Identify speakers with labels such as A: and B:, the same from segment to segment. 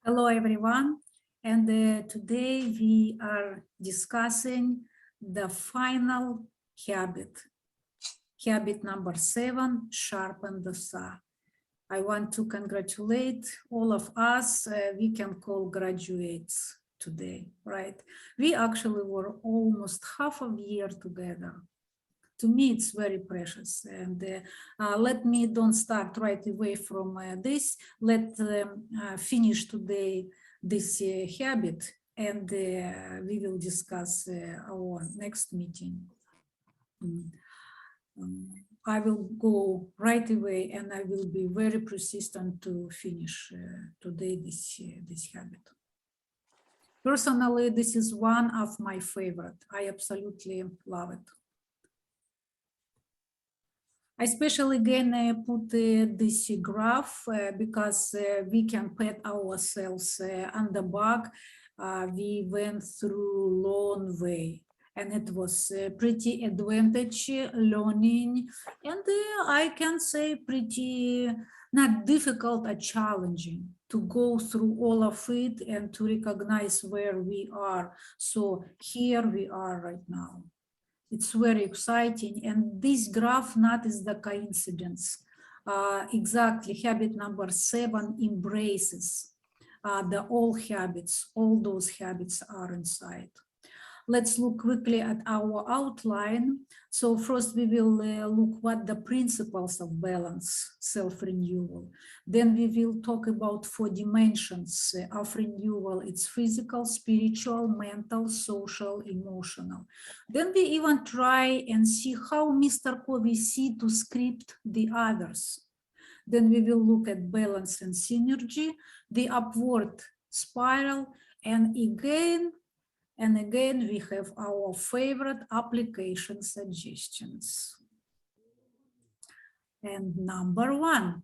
A: Hello, everyone. And today we are discussing the final habit, habit number 7, sharpen the saw. I want to congratulate all of us. We can call graduates today, right? We actually were almost half a year together. To me, it's very precious. And let me don't start right away from this. Let finish today this habit, and we will discuss our next meeting. I will go right away, and I will be very persistent to finish today this habit. Personally, this is one of my favorite. I absolutely love it. I especially again put this graph because we can pat ourselves on the back. We went through long way, and it was pretty advantage learning, and I can say pretty not difficult or challenging to go through all of it and to recognize where we are. So here we are right now. It's very exciting, and this graph not is the coincidence. Exactly, habit number 7 embraces the all habits. All those habits are inside. Let's look quickly at our outline. So first we will look what the principles of balance, self-renewal. Then we will talk about 4 dimensions of renewal. It's physical, spiritual, mental, social, emotional. Then we even try and see how Mr. Covey see to script the others. Then we will look at balance and synergy, the upward spiral, and again, we have our favorite application suggestions. And number 1,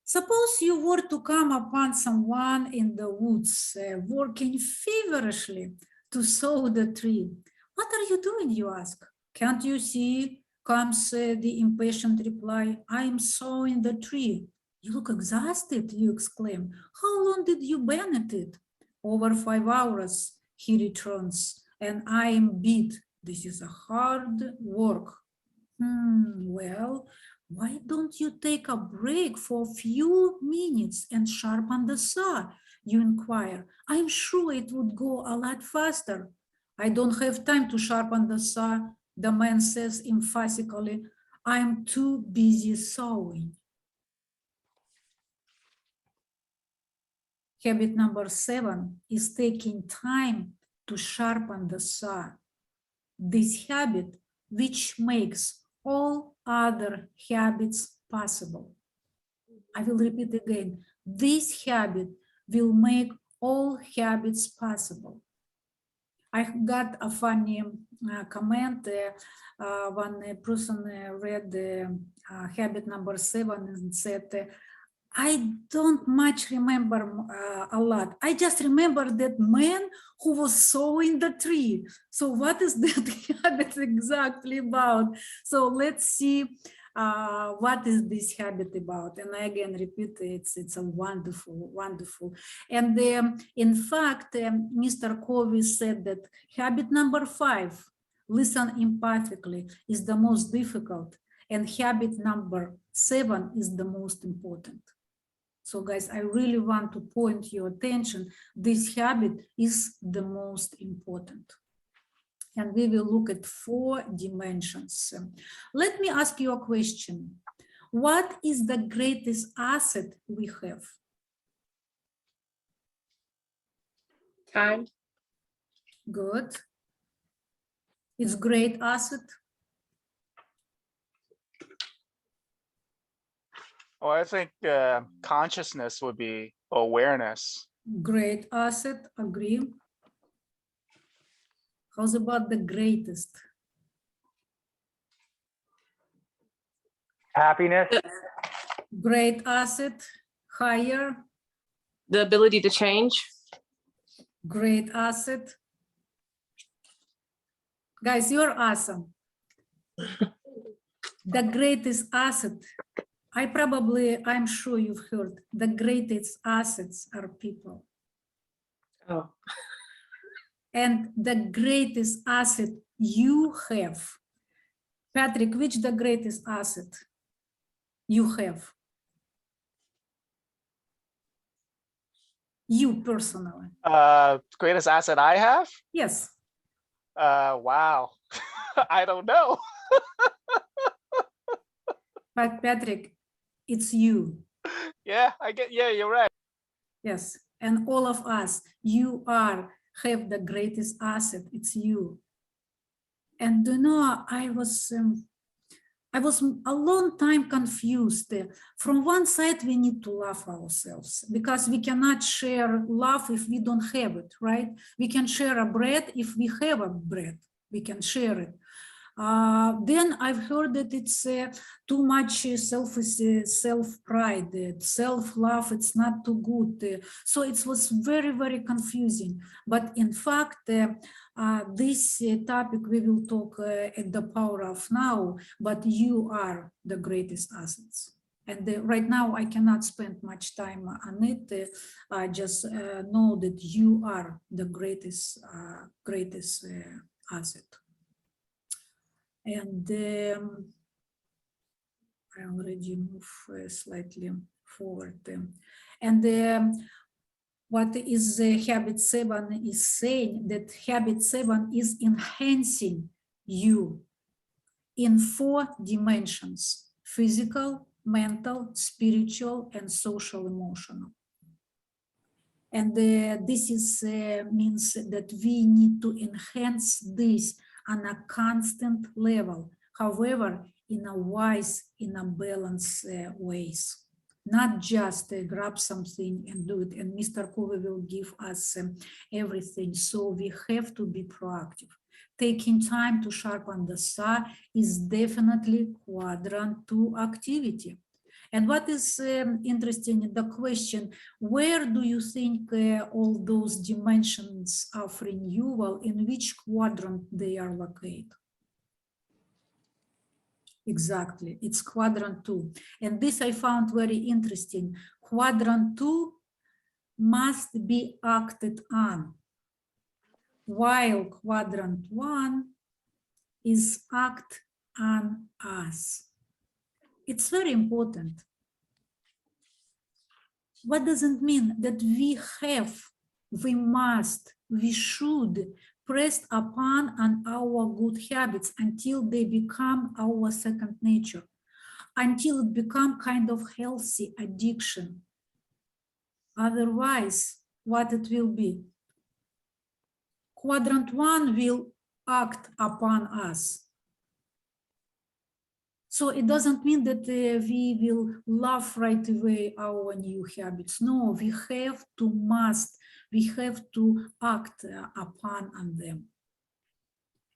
A: suppose you were to come upon someone in the woods working feverishly to saw the tree. What are you doing, you ask? Can't you see? Comes the impatient reply, I am sawing the tree. You look exhausted, you exclaim. How long did you bend at it? Over 5 hours. He returns, and I am beat. This is a hard work. Well, why don't you take a break for a few minutes and sharpen the saw? You inquire. I'm sure it would go a lot faster. I don't have time to sharpen the saw, the man says emphatically. I'm too busy sawing. Habit number 7 is taking time to sharpen the saw. This habit, which makes all other habits possible. I will repeat again. This habit will make all habits possible. I got a funny comment. One person read habit number 7 and said, I don't much remember a lot. I just remember that man who was sawing the tree. So what is that habit exactly about? So let's see what is this habit about. And I again repeat, it's a wonderful. And in fact, Mr. Covey said that habit number 5, listen empathically, is the most difficult. And habit number 7 is the most important. So guys, I really want to point your attention. This habit is the most important. And we will look at 4 dimensions. Let me ask you a question. What is the greatest asset we have?
B: Time.
A: Good. It's great asset.
C: Well, I think consciousness would be awareness.
A: Great asset, agree. How's about the greatest?
D: Happiness.
A: Great asset, higher.
B: The ability to change.
A: Great asset. Guys, you're awesome. The greatest asset I'm sure you've heard the greatest assets are people.
B: Oh,
A: And the greatest asset you have, Patrick, which the greatest asset you have? You personally.
C: Greatest asset I have?
A: Yes.
C: Wow. I don't know.
A: But Patrick, it's you.
C: Yeah, you're right.
A: Yes. And all of us, have the greatest asset. It's you. And you know, I was a long time confused. From one side, we need to love ourselves because we cannot share love if we don't have it, right? We can share a bread if we have a bread. We can share it. Then I've heard that it's too much self-pride, self-love, it's not too good. So it was very, very confusing. But in fact, this topic we will talk at the Power of Now, but you are the greatest assets. And right now I cannot spend much time on it. I just know that you are the greatest asset. And I already move slightly forward. And what is habit 7 is saying that habit 7 is enhancing you in 4 dimensions: physical, mental, spiritual, and social emotional. And this is means that we need to enhance this on a constant level, however, in a wise, in a balanced ways. Not just grab something and do it. And Mr. Covey will give us everything. So we have to be proactive. Taking time to sharpen the saw is definitely quadrant 2 activity. And what is interesting, the question, where do you think all those dimensions of renewal, in which quadrant they are located? Exactly, it's quadrant 2. And this I found very interesting. Quadrant 2 must be acted on, while quadrant 1 is act on us. It's very important. What does it mean? That we have, we must, we should press upon on our good habits until they become our second nature, until it become kind of healthy addiction. Otherwise, what it will be? Quadrant 1 will act upon us. So it doesn't mean that we will love right away our new habits. No, we have to act upon on them.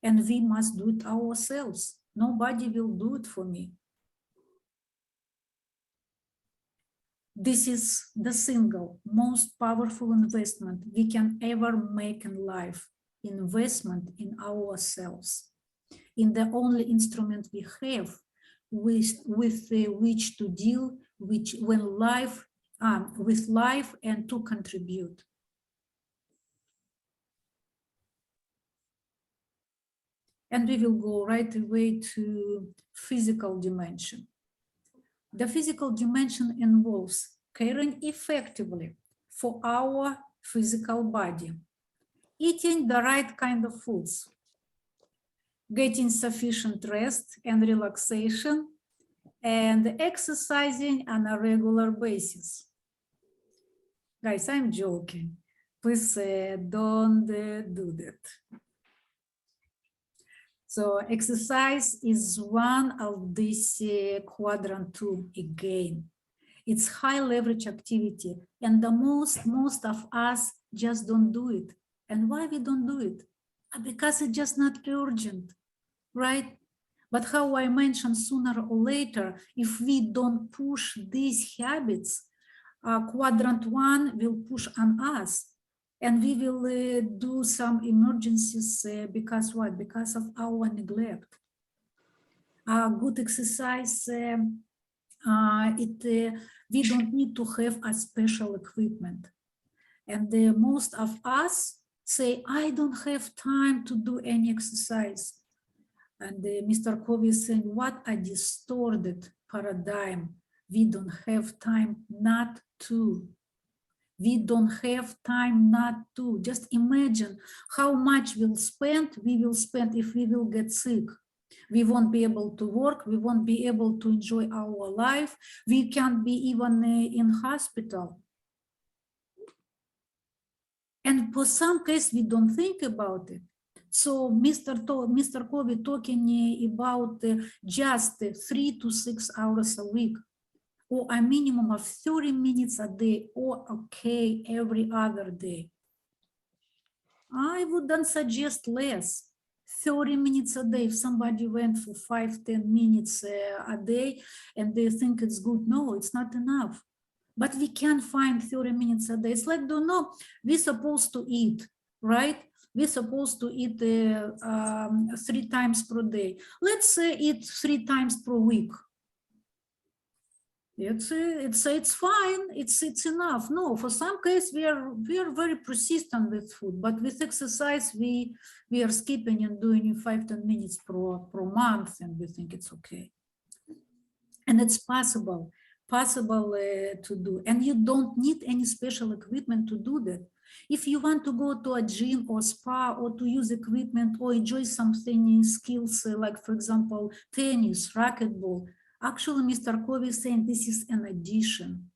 A: And we must do it ourselves. Nobody will do it for me. This is the single most powerful investment we can ever make in life. Investment in ourselves, in the only instrument we have with which to deal with life and to contribute. And we will go right away to physical dimension. The physical dimension involves caring effectively for our physical body, eating the right kind of foods, getting sufficient rest and relaxation, and exercising on a regular basis. Guys, I'm joking. Please don't do that. So exercise is one of this quadrant 2 again. It's high leverage activity, and the most of us just don't do it. And why we don't do it? Because it's just not urgent, right? But how I mentioned, sooner or later, if we don't push these habits, quadrant 1 will push on us, and we will do some emergencies because what? Because of our neglect. Good exercise we don't need to have a special equipment. And most of us say, I don't have time to do any exercise. And Mr. Covey is saying, what a distorted paradigm. We don't have time not to. We don't have time not to. Just imagine how much we will spend if we will get sick. We won't be able to work. We won't be able to enjoy our life. We can't be even in hospital. And for some case, we don't think about it. So Mr. Covey talking about just 3 to 6 hours a week, or a minimum of 30 minutes a day, or okay, every other day. I wouldn't suggest less. 30 minutes a day. If somebody went for 5-10 minutes a day and they think it's good, no, it's not enough. But we can find 30 minutes a day. It's like, don't know, we're supposed to eat, right? We're supposed to eat 3 times per day. Let's eat 3 times per week. It's fine. It's enough. No, for some case we are very persistent with food, but with exercise we are skipping and doing 5-10 minutes per month, and we think it's okay. And it's possible to do, and you don't need any special equipment to do that. If you want to go to a gym or spa or to use equipment or enjoy something in skills like, for example, tennis, racquetball, actually Mr. Covey is saying this is an addition.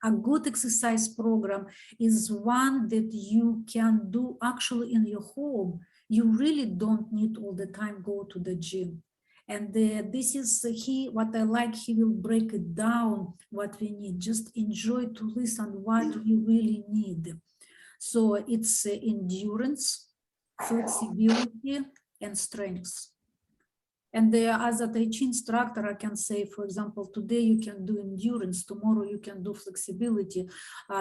A: A good exercise program is one that you can do actually in your home. You really don't need all the time go to the gym. And this is what I like, he will break it down, what we need. Just enjoy to listen what you really need. So it's endurance, flexibility, and strength. And as a Tai Chi instructor, I can say, for example, today you can do endurance, tomorrow you can do flexibility,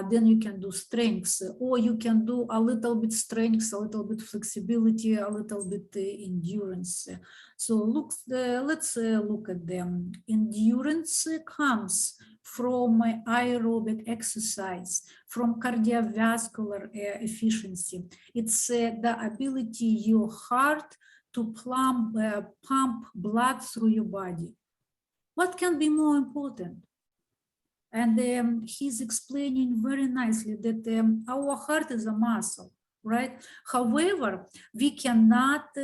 A: then you can do strength, or you can do a little bit strength, a little bit flexibility, a little bit endurance. So let's look at them. Endurance comes from aerobic exercise, from cardiovascular efficiency. It's the ability your heart to pump blood through your body. What can be more important? And he's explaining very nicely that our heart is a muscle, right? However, we cannot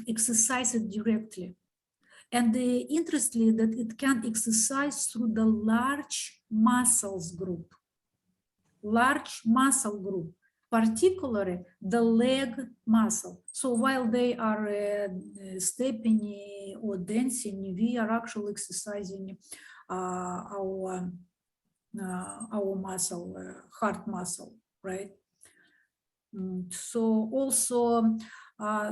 A: exercise it directly. And interestingly, that it can exercise through the large muscles group, particularly the leg muscle. So while they are stepping or dancing, we are actually exercising our muscle, heart muscle, right? So also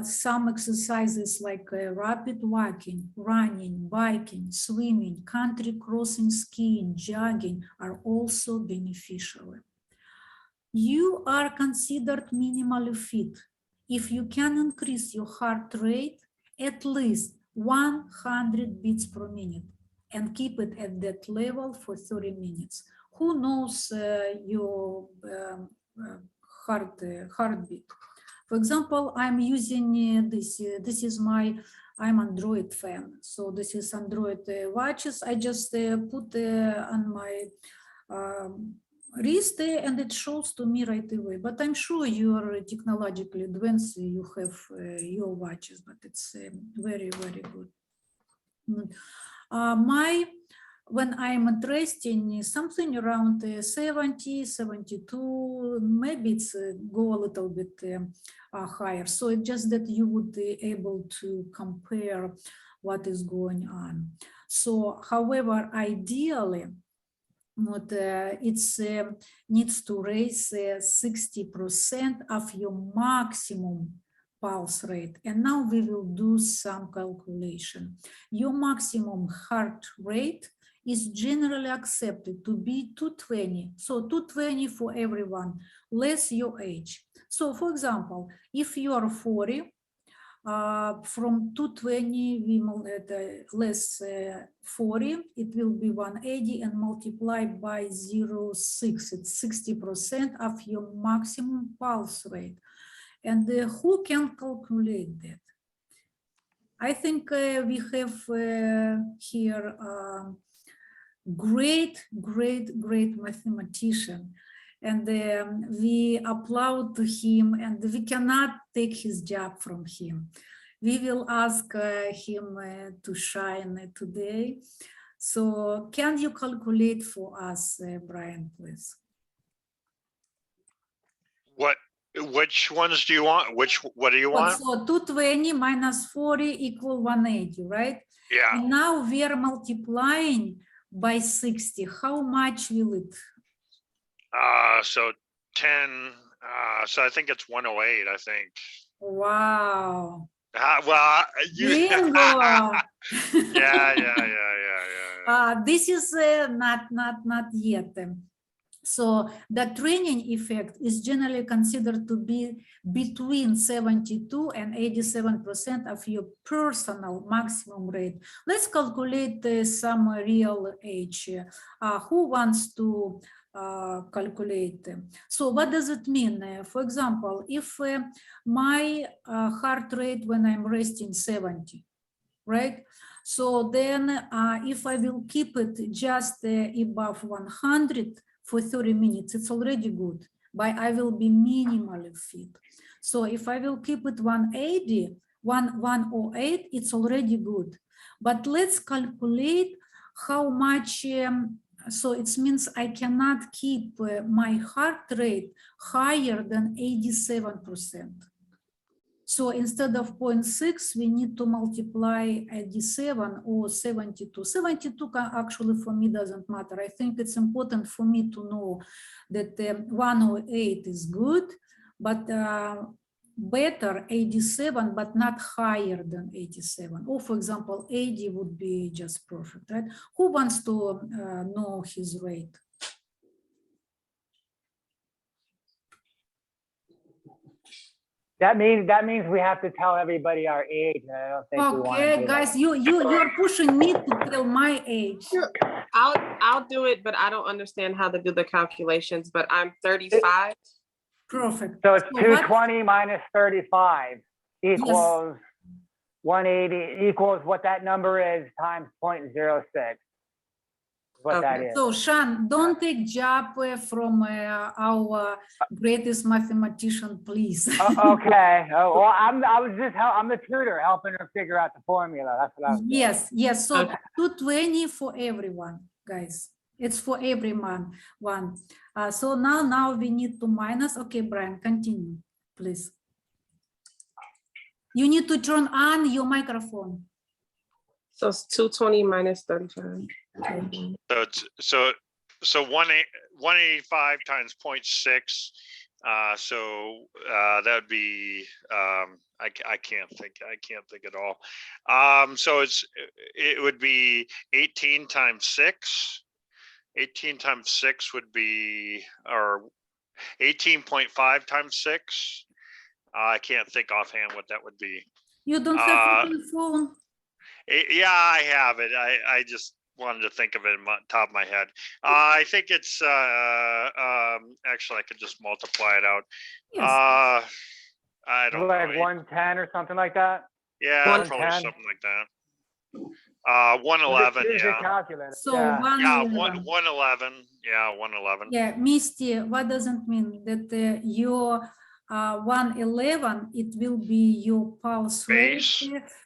A: some exercises like rapid walking, running, biking, swimming, country crossing, skiing, jogging are also beneficial. You are considered minimally fit if you can increase your heart rate at least 100 beats per minute and keep it at that level for 30 minutes. Who knows your heartbeat? For example, I'm using this is I'm Android fan. So this is Android watches. I just put on my wrist and it shows to me right away. But I'm sure you are technologically advanced, you have your watches, but it's very, very good. When I'm interested in something around 70, 72, maybe it's go a little bit higher. So it's just that you would be able to compare what is going on. So, however, ideally, it needs to raise 60% of your maximum pulse rate. And now we will do some calculation. Your maximum heart rate is generally accepted to be 220. So 220 for everyone, less your age. So for example, if you are 40, From 220, we less 40, it will be 180 and multiplied by 0.6. It's 60% of your maximum pulse rate. And who can calculate that? I think we have here great mathematician, and we applaud to him, and we cannot take his job from him. We will ask him to shine today. So can you calculate for us, Brian, please?
D: Which ones do you want? What do you want?
A: So 220 minus 40 equal 180, right?
D: Yeah,
A: And now we are multiplying by 60. How much will it?
D: so 10, so I think it's 108, I think.
A: Wow.
D: Well, you,
A: Bingo.
D: yeah.
A: This is not yet. So the training effect is generally considered to be between 72 and 87% of your personal maximum rate. Let's calculate some real age. Who wants to calculate? So what does it mean? For example, if my heart rate when I'm resting 70, right? So then if I will keep it just above 100 for 30 minutes, it's already good, but I will be minimally fit. So if I will keep it 180, 108, it's already good. But let's calculate how much, so it means I cannot keep my heart rate higher than 87%. So instead of 0.6, we need to multiply 87 or 72. 72 actually for me doesn't matter. I think it's important for me to know that 108 is good, but better 87, but not higher than 87. Or for example, 80 would be just perfect, right? Who wants to know his rate?
E: That means we have to tell everybody our age. And I don't think we want to
A: Okay,
E: do
A: guys,
E: that.
A: you're pushing me to tell my age.
B: I'll do it, but I don't understand how to do the calculations, but I'm 35.
A: Perfect.
E: So it's
A: So what-
E: 220 minus 35 equals 180 equals what that number is times 0.06. What that
B: Okay.
E: is.
A: So Sean, don't take job from our greatest mathematician, please.
E: Okay. Oh, well, I'm the tutor helping her figure out the formula. That's what I was doing.
A: Yes. So
B: Okay.
A: 220 for everyone, guys. It's for everyone. So now we need to minus. Okay, Brian, continue, please. You need to turn on your microphone.
B: So it's 220 minus 35. Okay.
D: So it's, so 185 times 0.6. So that would be, I can't think at all. So it would be 18 times 6. 18 times 6 would be, or 18.5 times 6. I can't think offhand what that would be.
A: You don't have your phone.
D: Yeah, I have it. I just wanted to think of it in top of my head. I think it's actually I could just multiply it out.
A: Yes.
D: I don't
E: Like
D: know.
E: 110 or something like that.
D: Yeah,
E: 110.
D: probably something like that. 111.
E: Use your
D: Yeah.
E: calculator.
A: So
E: Yeah.
D: Yeah,
A: 111.
D: 111. Yeah, 111.
A: Yeah, Misty, what does it mean? That your 111, it will be your pulse rate,
D: Base.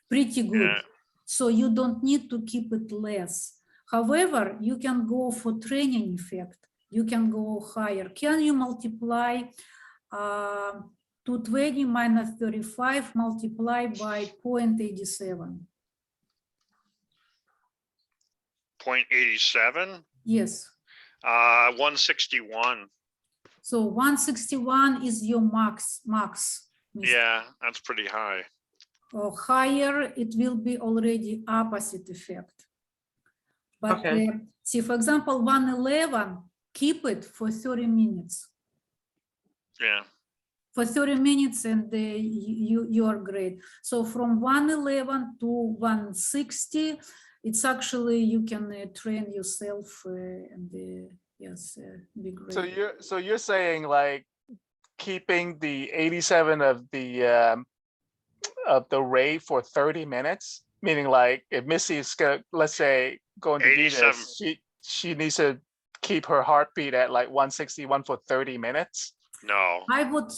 A: pretty good.
D: Yeah.
A: So you don't need to keep it less. However, you can go for training effect. You can go higher. Can you multiply 220 minus 35 multiplied by 0.87?
D: 0.87.
A: Yes.
D: 161.
A: So 161 is your max. Misty.
D: Yeah, that's pretty high.
A: Or higher, it will be already opposite effect. But
B: Okay.
A: see, for example, 111, keep it for 30 minutes.
D: Yeah.
A: for 30 minutes, and you are great. So from 111 to 160, it's actually, you can train yourself and yes, be great.
C: So you're saying like keeping the 87 of the rate for 30 minutes, meaning like if Missy is gonna, let's say, going to do
D: 87.
C: this, she needs to keep her heartbeat at like 161 for 30 minutes.
D: No,
A: I would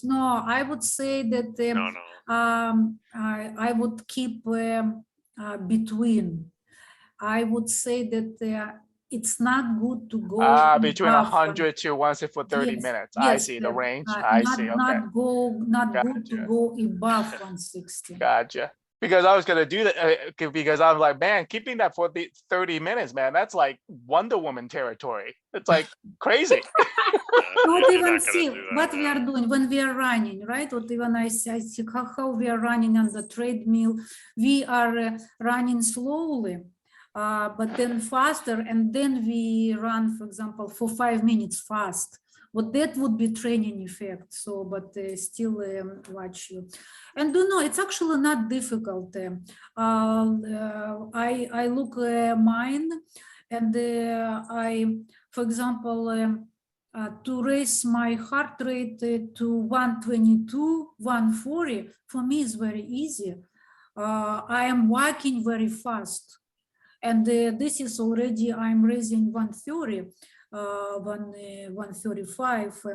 A: say that
D: no.
A: I would keep between. I would say that it's not good to go
C: Between
A: above
C: 100 to 160 for 30
A: Yes,
C: minutes. I
A: yes,
C: see the range. I
A: not
C: see. Okay.
A: not good to
C: Gotcha.
A: go above 160.
C: Gotcha. Because I was gonna do that because I was like, man, keeping that for the 30 minutes, man, that's like Wonder Woman territory. It's like crazy.
A: Not
D: You're
A: even
D: not gonna
A: see
D: do that,
A: what we are
D: no.
A: doing when we are running, right? What even I see how we are running on the treadmill. We are running slowly, but then faster, and then we run, for example, for 5 minutes fast. But that would be training effect. So, but still watch you. And do know it's actually not difficult. I look mine, and for example. To raise my heart rate to 122, 140, for me is very easy. I am walking very fast. And this is already, I'm raising 130, 135.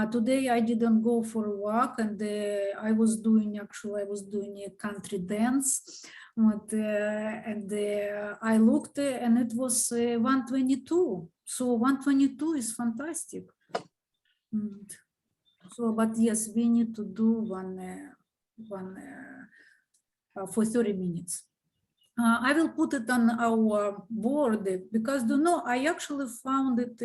A: Today I didn't go for a walk, and I was doing a country dance. I looked and it was 122. So 122 is fantastic. So, but yes, we need to do one for 30 minutes. I will put it on our board because I actually found it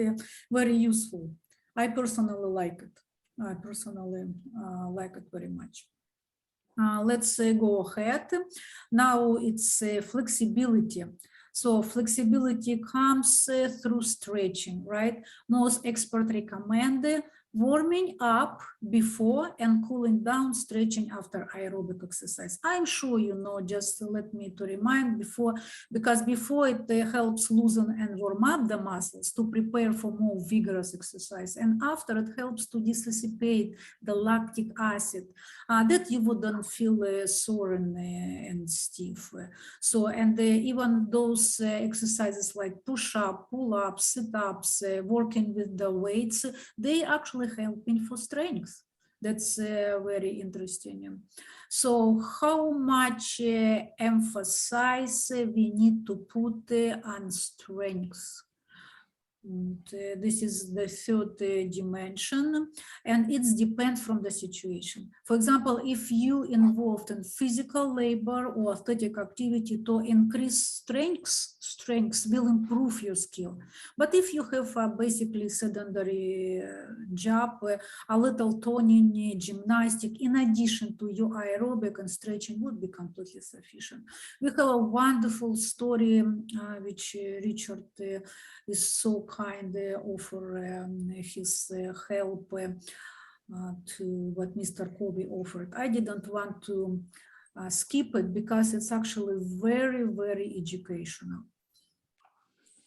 A: very useful. I personally like it. I personally like it very much. Let's go ahead. Now it's flexibility. So flexibility comes through stretching, right? Most experts recommend warming up before and cooling down, stretching after aerobic exercise. I'm sure you know, just let me to remind before, because before it helps loosen and warm up the muscles to prepare for more vigorous exercise. And after it helps to dissipate the lactic acid that you wouldn't feel sore and stiff. So, and even those exercises like push-up, pull-ups, sit-ups, working with the weights, they actually helping for strength. That's very interesting. So how much emphasis we need to put on strength? And, this is the third dimension, and it depends from the situation. For example, if you involved in physical labor or athletic activity to increase strength will improve your skill. But if you have a basically sedentary job, a little toning, gymnastic, in addition to your aerobic and stretching would be completely sufficient. We have a wonderful story which Richard is so kind offer his help to what Mr. Kobe offered. I didn't want to skip it because it's actually very, very educational.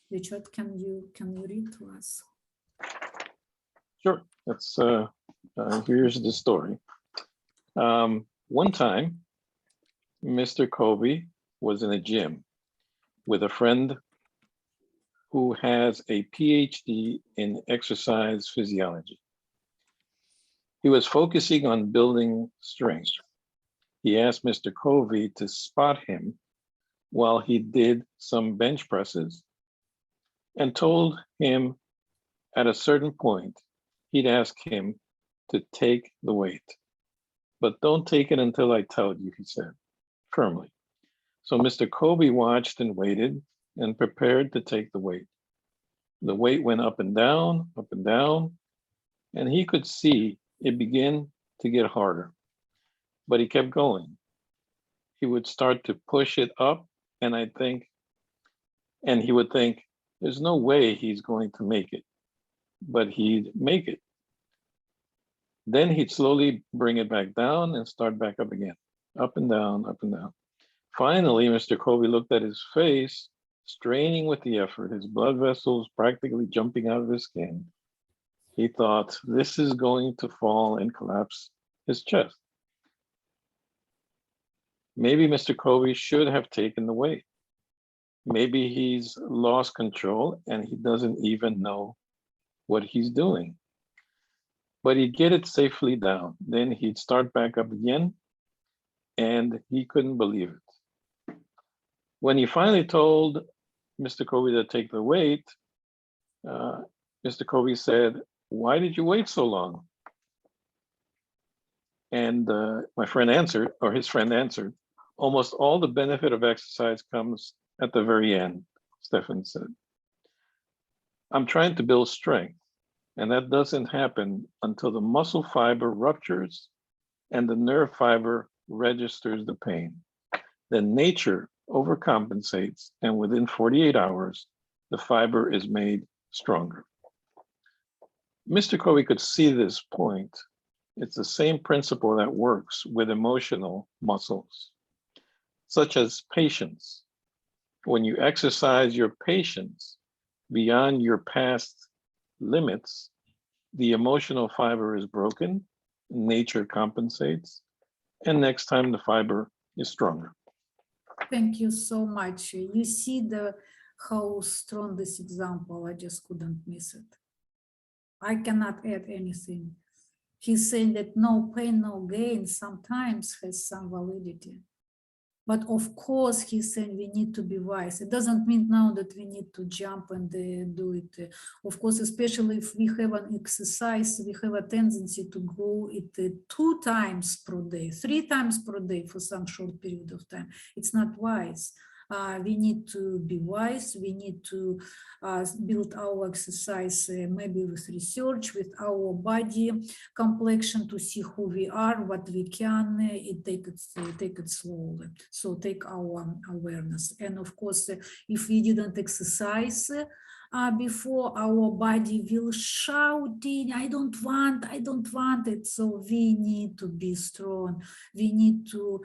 A: Richard, can you read to us?
F: Sure. That's here's the story. One time, Mr. Kobe was in a gym with a friend who has a PhD in exercise physiology. He was focusing on building strength. He asked Mr. Kobe to spot him while he did some bench presses and told him at a certain point, he'd ask him to take the weight. But don't take it until I tell you, he said, firmly. So Mr. Kobe watched and waited and prepared to take the weight. The weight went up and down, and he could see it begin to get harder, but he kept going. He would start to push it up, and he would think, there's no way he's going to make it, but he'd make it. Then he'd slowly bring it back down and start back up again, up and down, up and down. Finally, Mr. Covey looked at his face, straining with the effort, his blood vessels practically jumping out of his skin. He thought, this is going to fall and collapse his chest. Maybe Mr. Covey should have taken the weight. Maybe he's lost control and he doesn't even know what he's doing. But he'd get it safely down. Then he'd start back up again, and he couldn't believe it. When he finally told Mr. Covey to take the weight, Mr. Covey said, "Why did you wait so long?" And my friend answered, or his friend answered, "Almost all the benefit of exercise comes at the very end," Stefan said. "I'm trying to build strength, and that doesn't happen until the muscle fiber ruptures and the nerve fiber registers the pain. Then nature overcompensates, and within 48 hours, the fiber is made stronger." Mr. Covey could see this point. It's the same principle that works with emotional muscles, such as patience. When you exercise your patience beyond your past limits, the emotional fiber is broken, nature compensates, and next time the fiber is stronger.
A: Thank you so much. You see how strong this example, I just couldn't miss it. I cannot add anything. He's saying that no pain, no gain sometimes has some validity. But of course, he's saying we need to be wise. It doesn't mean now that we need to jump and do it. Of course, especially if we have an exercise, we have a tendency to go it 2 times per day, 3 times per day for some short period of time. It's not wise. We need to be wise. We need to build our exercise, maybe with research, with our body complexion, to see who we are, what we can, take it slowly. So take our awareness. And of course, if we didn't exercise before, our body will shouting, I don't want it. So we need to be strong. We need to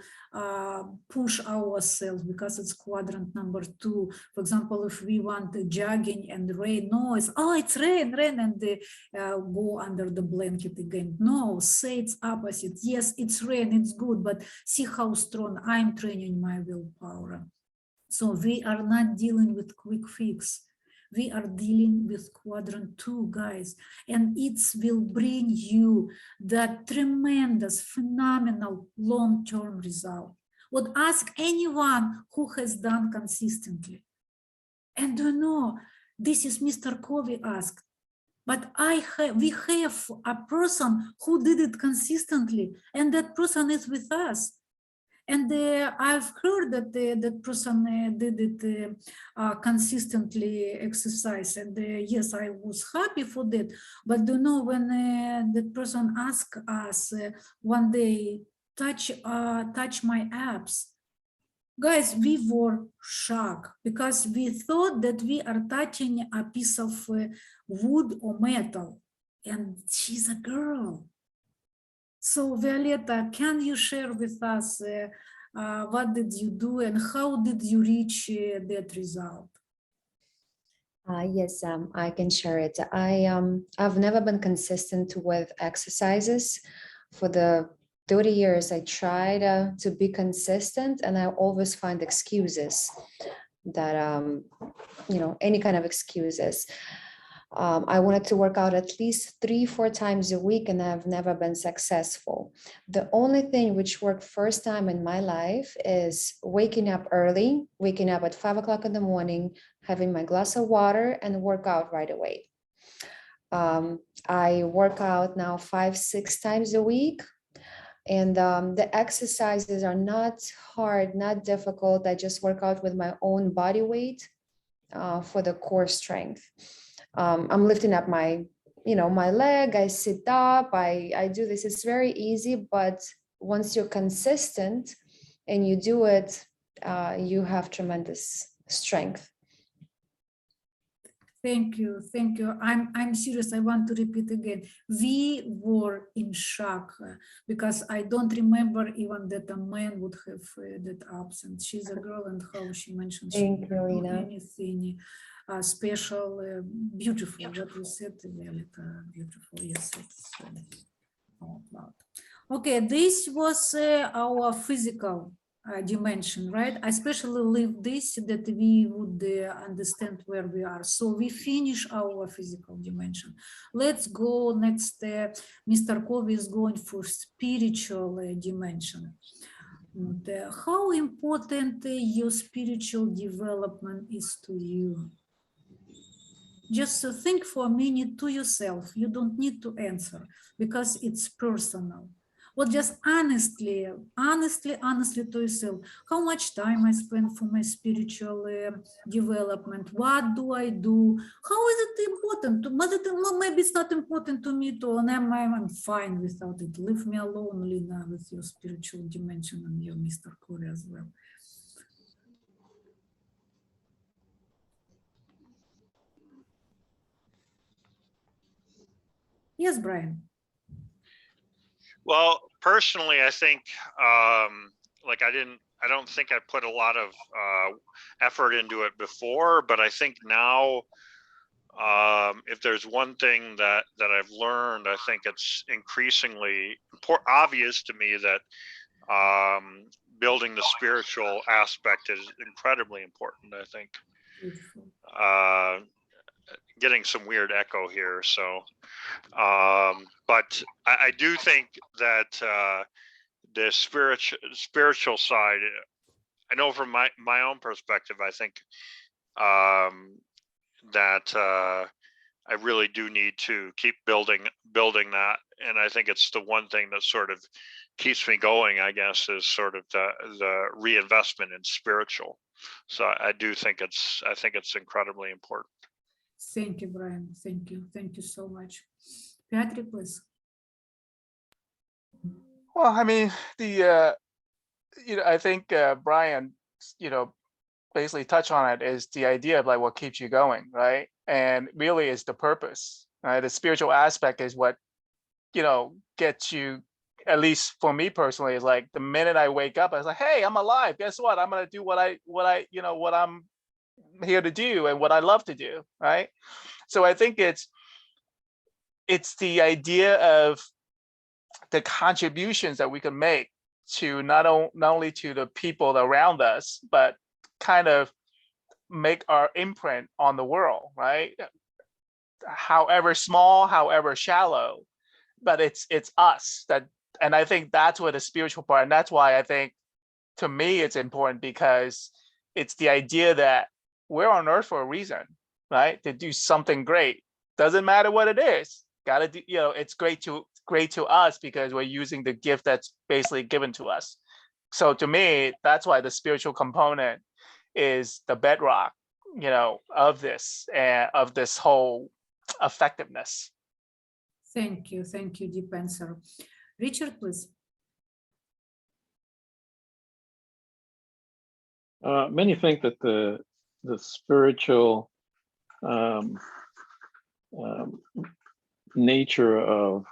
A: push ourselves, because it's quadrant number 2. For example, if we want jogging and rain noise, oh, it's rain, and go under the blanket again. No, say it's opposite. Yes, it's rain, it's good, but see how strong I'm training my willpower. So we are not dealing with quick fix. We are dealing with quadrant 2, guys, and it will bring you that tremendous, phenomenal long-term result. Would ask anyone who has done consistently. And you know, this is Mr. Covey asked, but we have a person who did it consistently, and that person is with us. And I've heard that that person did it consistently exercise. And yes, I was happy for that. But you know, when that person asked us one day, touch my abs, guys, we were shocked, because we thought that we are touching a piece of wood or metal. And she's a girl. So Violeta, can you share with us what did you do and how did you reach that result?
G: Yes, I can share it. I've never been consistent with exercises. For the 30 years, I tried to be consistent, and I always find excuses that, any kind of excuses. I wanted to work out at least 3-4 times a week, and I've never been successful. The only thing which worked first time in my life is waking up early, waking up at 5 o'clock in the morning, having my glass of water, and work out right away. I work out now 5-6 times a week, and the exercises are not hard, not difficult. I just work out with my own body weight for the core strength. I'm lifting up my leg, I sit up, I do this. It's very easy, but once you're consistent and you do it, you have tremendous strength.
A: Thank you, thank you. I'm serious. I want to repeat again. We were in shock because I don't remember even that a man would have that absent. She's a girl, and how she mentioned she
G: Thank you,
A: didn't do
G: Rina.
A: anything special, beautiful. What you said, Violeta, beautiful. Yes, it's all about. Okay, this was our physical dimension, right? I especially leave this that we would understand where we are. So we finish our physical dimension. Let's go next step. Mr. Covey is going for spiritual dimension. And, how important your spiritual development is to you? Just think for a minute to yourself. You don't need to answer because it's personal. Or just honestly to yourself, how much time I spend for my spiritual development? What do I do? How is it important? Maybe it's not important to me too, and I'm fine without it. Leave me alone, Lina, with your spiritual dimension and your Mr. Corey as well. Yes, Brian.
D: Well, personally, I think like I don't think I put a lot of effort into it before, but I think now if there's one thing that I've learned, I think it's increasingly obvious to me that building the spiritual aspect is incredibly important. I think getting some weird echo here, so but I do think that the spiritual side, I know from my own perspective, I think that I really do need to keep building that, and I think it's the one thing that sort of keeps me going, I guess, is sort of the reinvestment in spiritual. So I think it's incredibly important.
A: Thank you, Brian. Thank you. Thank you so much. Patrick, please.
C: Well, I mean, I think Brian, basically touched on it, is the idea of like what keeps you going, right? And really is the purpose, right? The spiritual aspect is what, gets you, at least for me personally, is like the minute I wake up, I was like, hey, I'm alive. Guess what? I'm gonna do what I'm here to do and what I love to do, right? So I think it's the idea of the contributions that we can make to not only to the people around us, but kind of make our imprint on the world, right? However small, however shallow, but it's us that, and I think that's what the spiritual part, and that's why I think to me it's important, because it's the idea that we're on earth for a reason, right? To do something great. Doesn't matter what it is. Gotta do, it's great to us because we're using the gift that's basically given to us. So to me, that's why the spiritual component is the bedrock, of this whole effectiveness.
A: Thank you, deep answer. Richard, please.
F: Many think that the spiritual nature of,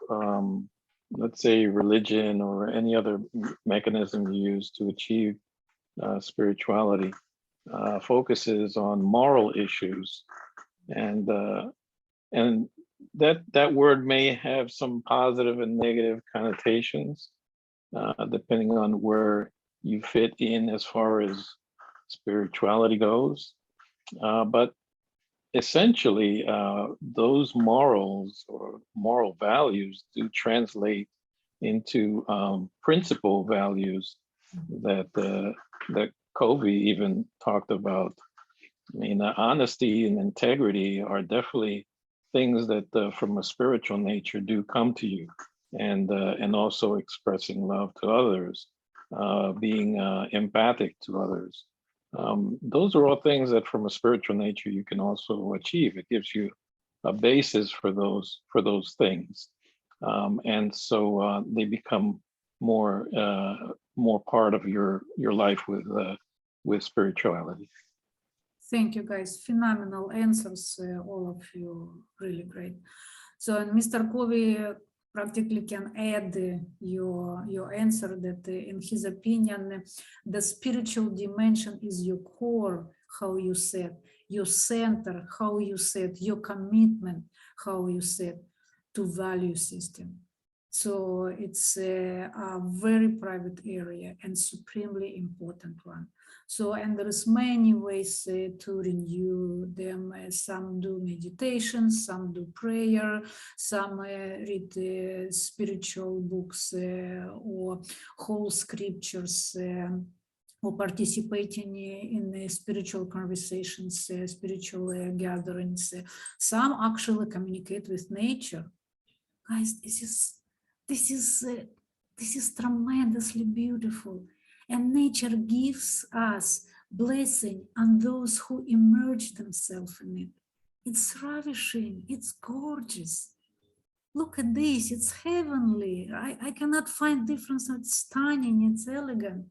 F: let's say, religion or any other mechanism used to achieve spirituality focuses on moral issues, and that word may have some positive and negative connotations depending on where you fit in as far as spirituality goes, but essentially those morals or moral values do translate into principle values that Covey even talked about. I mean, honesty and integrity are definitely things that from a spiritual nature do come to you, and also expressing love to others, being empathic to others. Those are all things that from a spiritual nature you can also achieve. It gives you a basis for those things, and so they become more part of your life with spirituality.
A: Thank you, guys. Phenomenal answers, all of you. Really great. So, and Mr. Covey practically can add your answer that, in his opinion, the spiritual dimension is your core, how you said, your center, how you said, your commitment, how you said, to value system. So it's a very private area and supremely important one. So, and there is many ways to renew them. Some do meditation, some do prayer, some read spiritual books or whole scriptures, or participating in spiritual conversations, spiritual gatherings. Some actually communicate with nature. Guys, this is tremendously beautiful. And nature gives us blessing on those who immerse themselves in it. It's ravishing, it's gorgeous. Look at this, it's heavenly. I cannot find difference, it's stunning, it's elegant.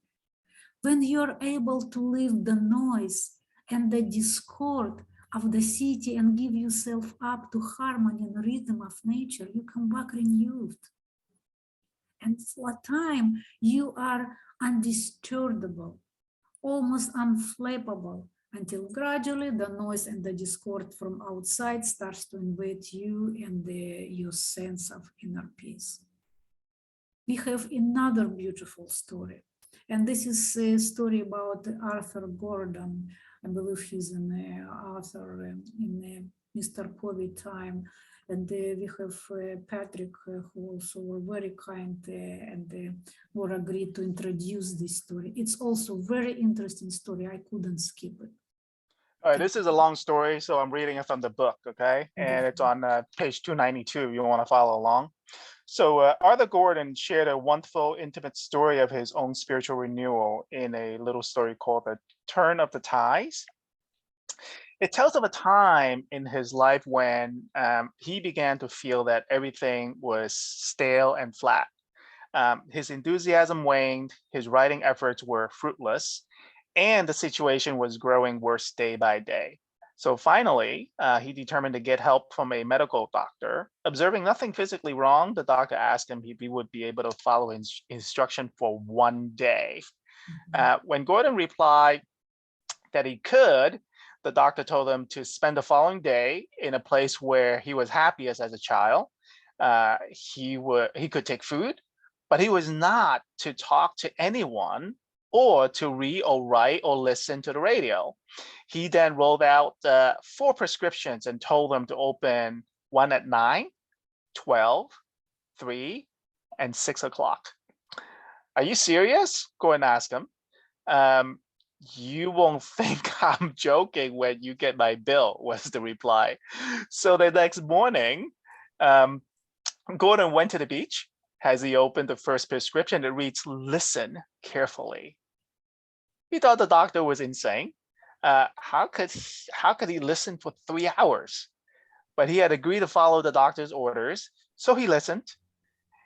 A: When you're able to leave the noise and the discord of the city and give yourself up to harmony and rhythm of nature, you come back renewed. And for a time, you are undisturbable, almost unflappable, until gradually the noise and the discord from outside starts to invade you and your sense of inner peace. We have another beautiful story. And this is a story about Arthur Gordon. I believe he's an author in Mr. Covey time. And we have Patrick, who also were very kind and were agreed to introduce this story. It's also very interesting story. I couldn't skip it.
C: All right, this is a long story, so I'm reading it from the book, okay?
A: Okay.
C: And it's on page 292, you want to follow along. So Arthur Gordon shared a wonderful, intimate story of his own spiritual renewal in a little story called The Turn of the Tides. It tells of a time in his life when he began to feel that everything was stale and flat. His enthusiasm waned, his writing efforts were fruitless, and the situation was growing worse day by day. So finally, he determined to get help from a medical doctor. Observing nothing physically wrong, the doctor asked him if he would be able to follow his instruction for one day. When Gordon replied that he could, the doctor told him to spend the following day in a place where he was happiest as a child. He could take food, but he was not to talk to anyone or to read or write or listen to the radio. He then rolled out 4 prescriptions and told them to open one at 9, 12, 3, and 6 o'clock. Are you serious? Gordon asked him. You won't think I'm joking when you get my bill, was the reply. So the next morning, Gordon went to the beach. As he opened the first prescription, it reads, "Listen carefully." He thought the doctor was insane. How could he listen for 3 hours? But he had agreed to follow the doctor's orders, so he listened.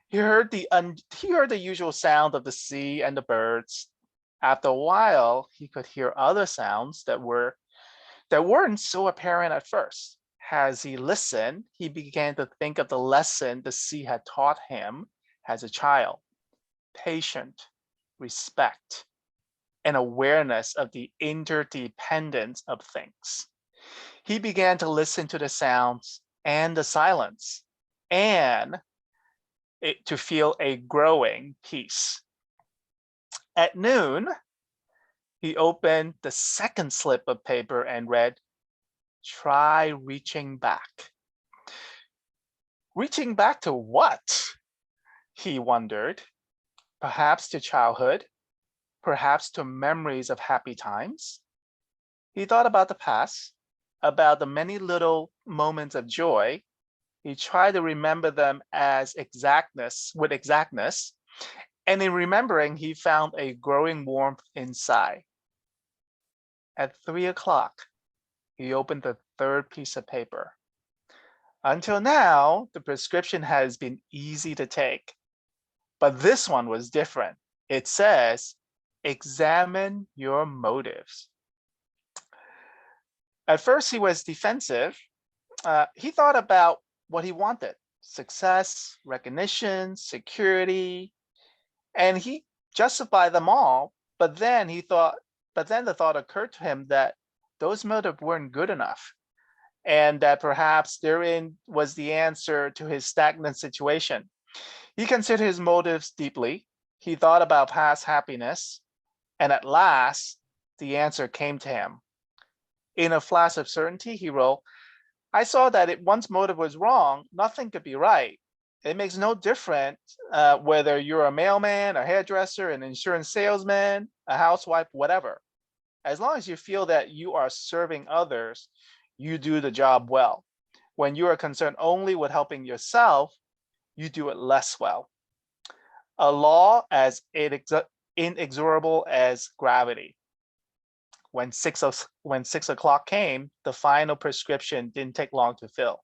C: He heard the usual sound of the sea and the birds. After a while, he could hear other sounds that weren't so apparent at first. As he listened, he began to think of the lesson the sea had taught him as a child: patience, respect, and awareness of the interdependence of things. He began to listen to the sounds and the silence, and to feel a growing peace. At noon, he opened the second slip of paper and read, "Try reaching back." Reaching back to what? He wondered. Perhaps to childhood, perhaps to memories of happy times. He thought about the past, about the many little moments of joy. He tried to remember them with exactness, and in remembering, he found a growing warmth inside. At 3 o'clock, he opened the third piece of paper. Until now, the prescription has been easy to take, but this one was different. It says, "Examine your motives." At first, he was defensive. He thought about what he wanted: success, recognition, security, and he justified them all. But then the thought occurred to him that those motives weren't good enough, and that perhaps therein was the answer to his stagnant situation. He considered his motives deeply. He thought about past happiness, and at last, the answer came to him. In a flash of certainty, he wrote, "I saw that if one's motive was wrong, nothing could be right. It makes no difference whether you're a mailman, a hairdresser, an insurance salesman, a housewife, whatever. As long as you feel that you are serving others, you do the job well. When you are concerned only with helping yourself, you do it less well. A law as inexorable as gravity." When 6 o'clock came, the final prescription didn't take long to fill.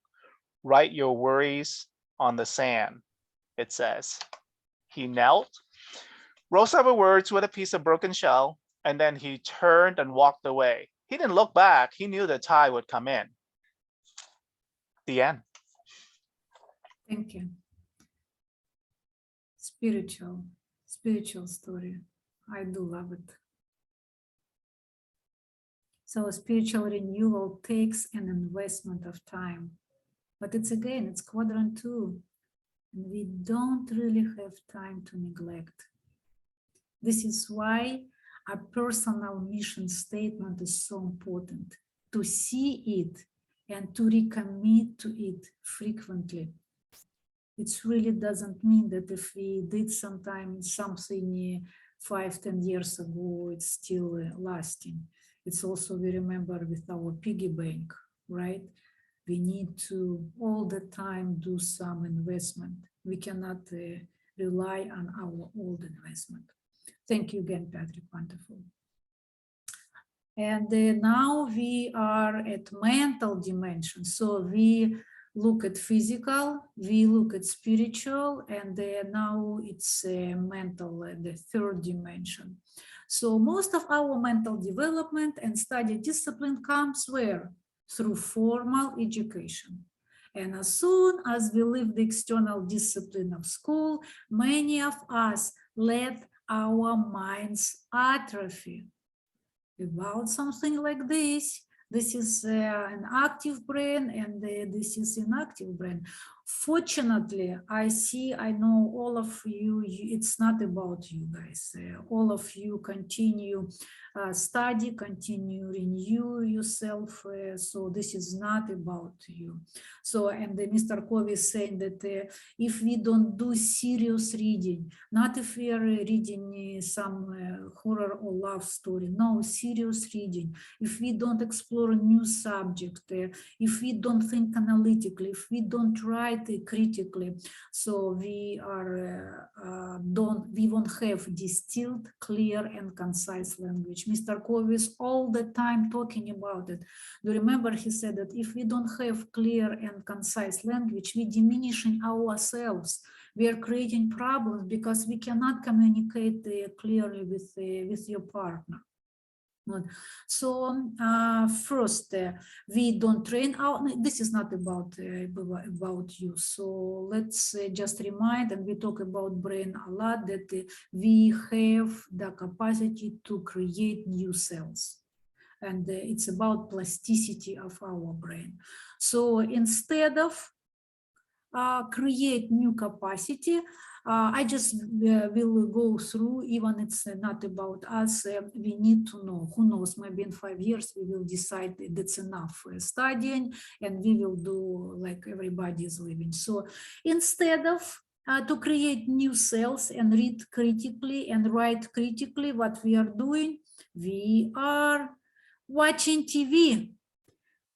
C: "Write your worries on the sand," it says. He knelt, wrote several words with a piece of broken shell, and then he turned and walked away. He didn't look back. He knew the tide would come in. The end.
A: Thank you. Spiritual story. I do love it. So spiritual renewal takes an investment of time, but it's quadrant 2, and we don't really have time to neglect. This is why a personal mission statement is so important, to see it and to recommit to it frequently. It really doesn't mean that if we did something 5-10 years ago, it's still lasting. It's also, we remember with our piggy bank, right? We need to all the time do some investment. We cannot rely on our old investment. Thank you again, Patrick, wonderful. And now we are at mental dimension. So we look at physical, we look at spiritual, and now it's mental, the third dimension. So most of our mental development and study discipline comes where? Through formal education. And as soon as we leave the external discipline of school, many of us let our minds atrophy. About something like this. This is an active brain and this is inactive brain. Fortunately, I know all of you, it's not about you guys. All of you continue study, continue renew yourself. So this is not about you. So, and Mr. Covey is saying that if we don't do serious reading, not if we are reading some horror or love story, no, serious reading. If we don't explore a new subject, if we don't think analytically, if we don't write critically, so we won't have distilled, clear and concise language. Mr. Covey is all the time talking about it. Do you remember he said that if we don't have clear and concise language, we're diminishing ourselves. We are creating problems because we cannot communicate clearly with your partner. So first, we don't train our, this is not about you. So let's just remind, and we talk about brain a lot, that we have the capacity to create new cells. And it's about plasticity of our brain. So instead of create new capacity, I just will go through, even it's not about us, we need to know, who knows, maybe in 5 years we will decide that's enough studying and we will do like everybody is living. So instead of to create new cells and read critically and write critically, what we are doing, we are watching TV.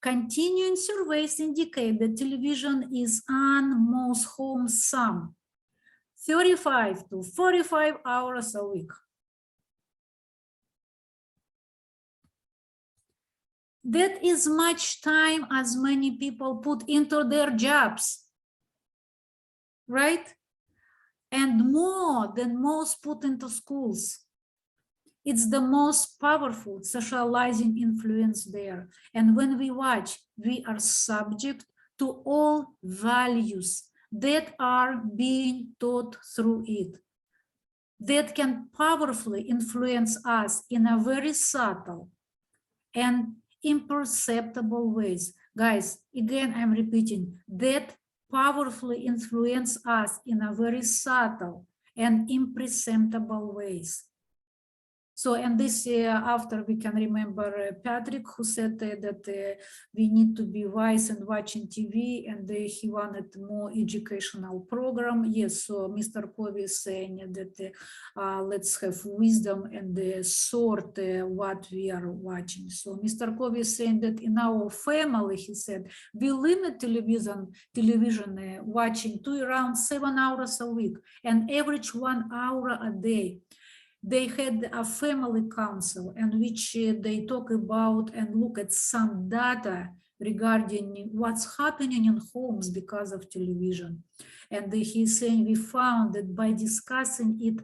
A: Continuing surveys indicate that television is on most homes some 35 to 45 hours a week. That is much time as many people put into their jobs, right? And more than most put into schools. It's the most powerful socializing influence there. And when we watch, we are subject to all values that are being taught through it, that can powerfully influence us in a very subtle and imperceptible ways. Guys, again, I'm repeating, that powerfully influence us in a very subtle and imperceptible ways. So, and this after we can remember Patrick, who said that we need to be wise and watching TV, and he wanted more educational program. Yes, so Mr. Covey is saying that let's have wisdom and sort what we are watching. So Mr. Covey is saying that in our family, he said, we limit television watching to around 7 hours a week and average 1 hour a day. They had a family council in which they talk about and look at some data regarding what's happening in homes because of television. And he's saying we found that by discussing it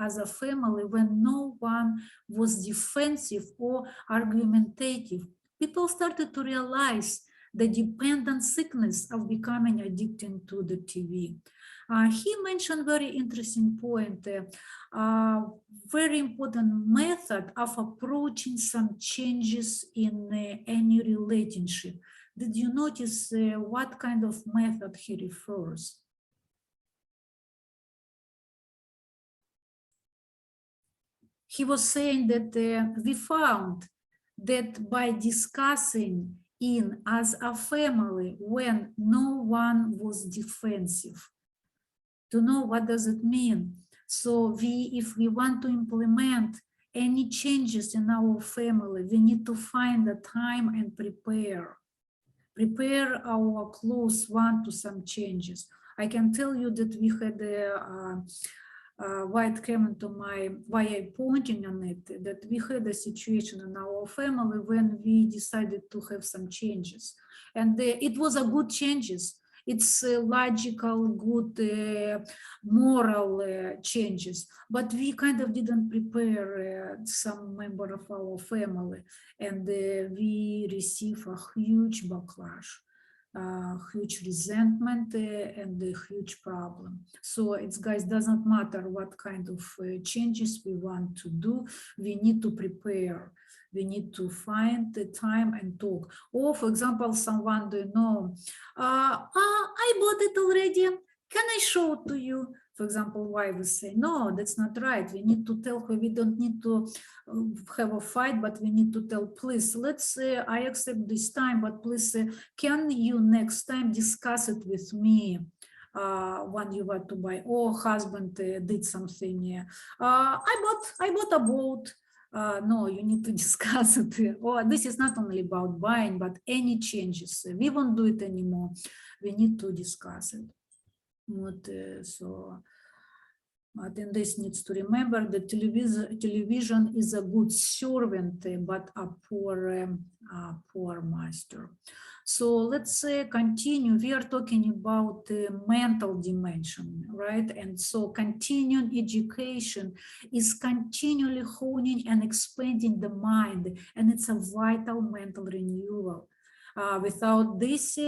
A: as a family, when no one was defensive or argumentative, people started to realize the dependent sickness of becoming addicted to the TV. He mentioned very interesting point, very important method of approaching some changes in any relationship. Did you notice what kind of method he refers? He was saying that we found that by discussing in as a family when no one was defensive, to know what does it mean. So if we want to implement any changes in our family, we need to find the time and prepare our close one to some changes. I can tell you that we had a white comment to why I pointing on it, that we had a situation in our family when we decided to have some changes, and it was a good changes. It's logical, good, moral changes, but we kind of didn't prepare some member of our family, and we receive a huge backlash, huge resentment, and a huge problem. So it's, guys, doesn't matter what kind of changes we want to do, we need to prepare. We need to find the time and talk. Or, for example, someone, do you know, I bought it already. Can I show it to you? For example, why we say, no, that's not right. We need to tell her, we don't need to have a fight, but we need to tell, please, let's I accept this time, but please, can you next time discuss it with me? When you want to buy, or husband did something. I bought a boat. No, you need to discuss it. Or this is not only about buying, but any changes. We won't do it anymore. We need to discuss it. So, but in this needs to remember that television is a good servant, but a poor master. So let's continue. We are talking about the mental dimension, right? And so continuing education is continually honing and expanding the mind, and it's a vital mental renewal. Without this,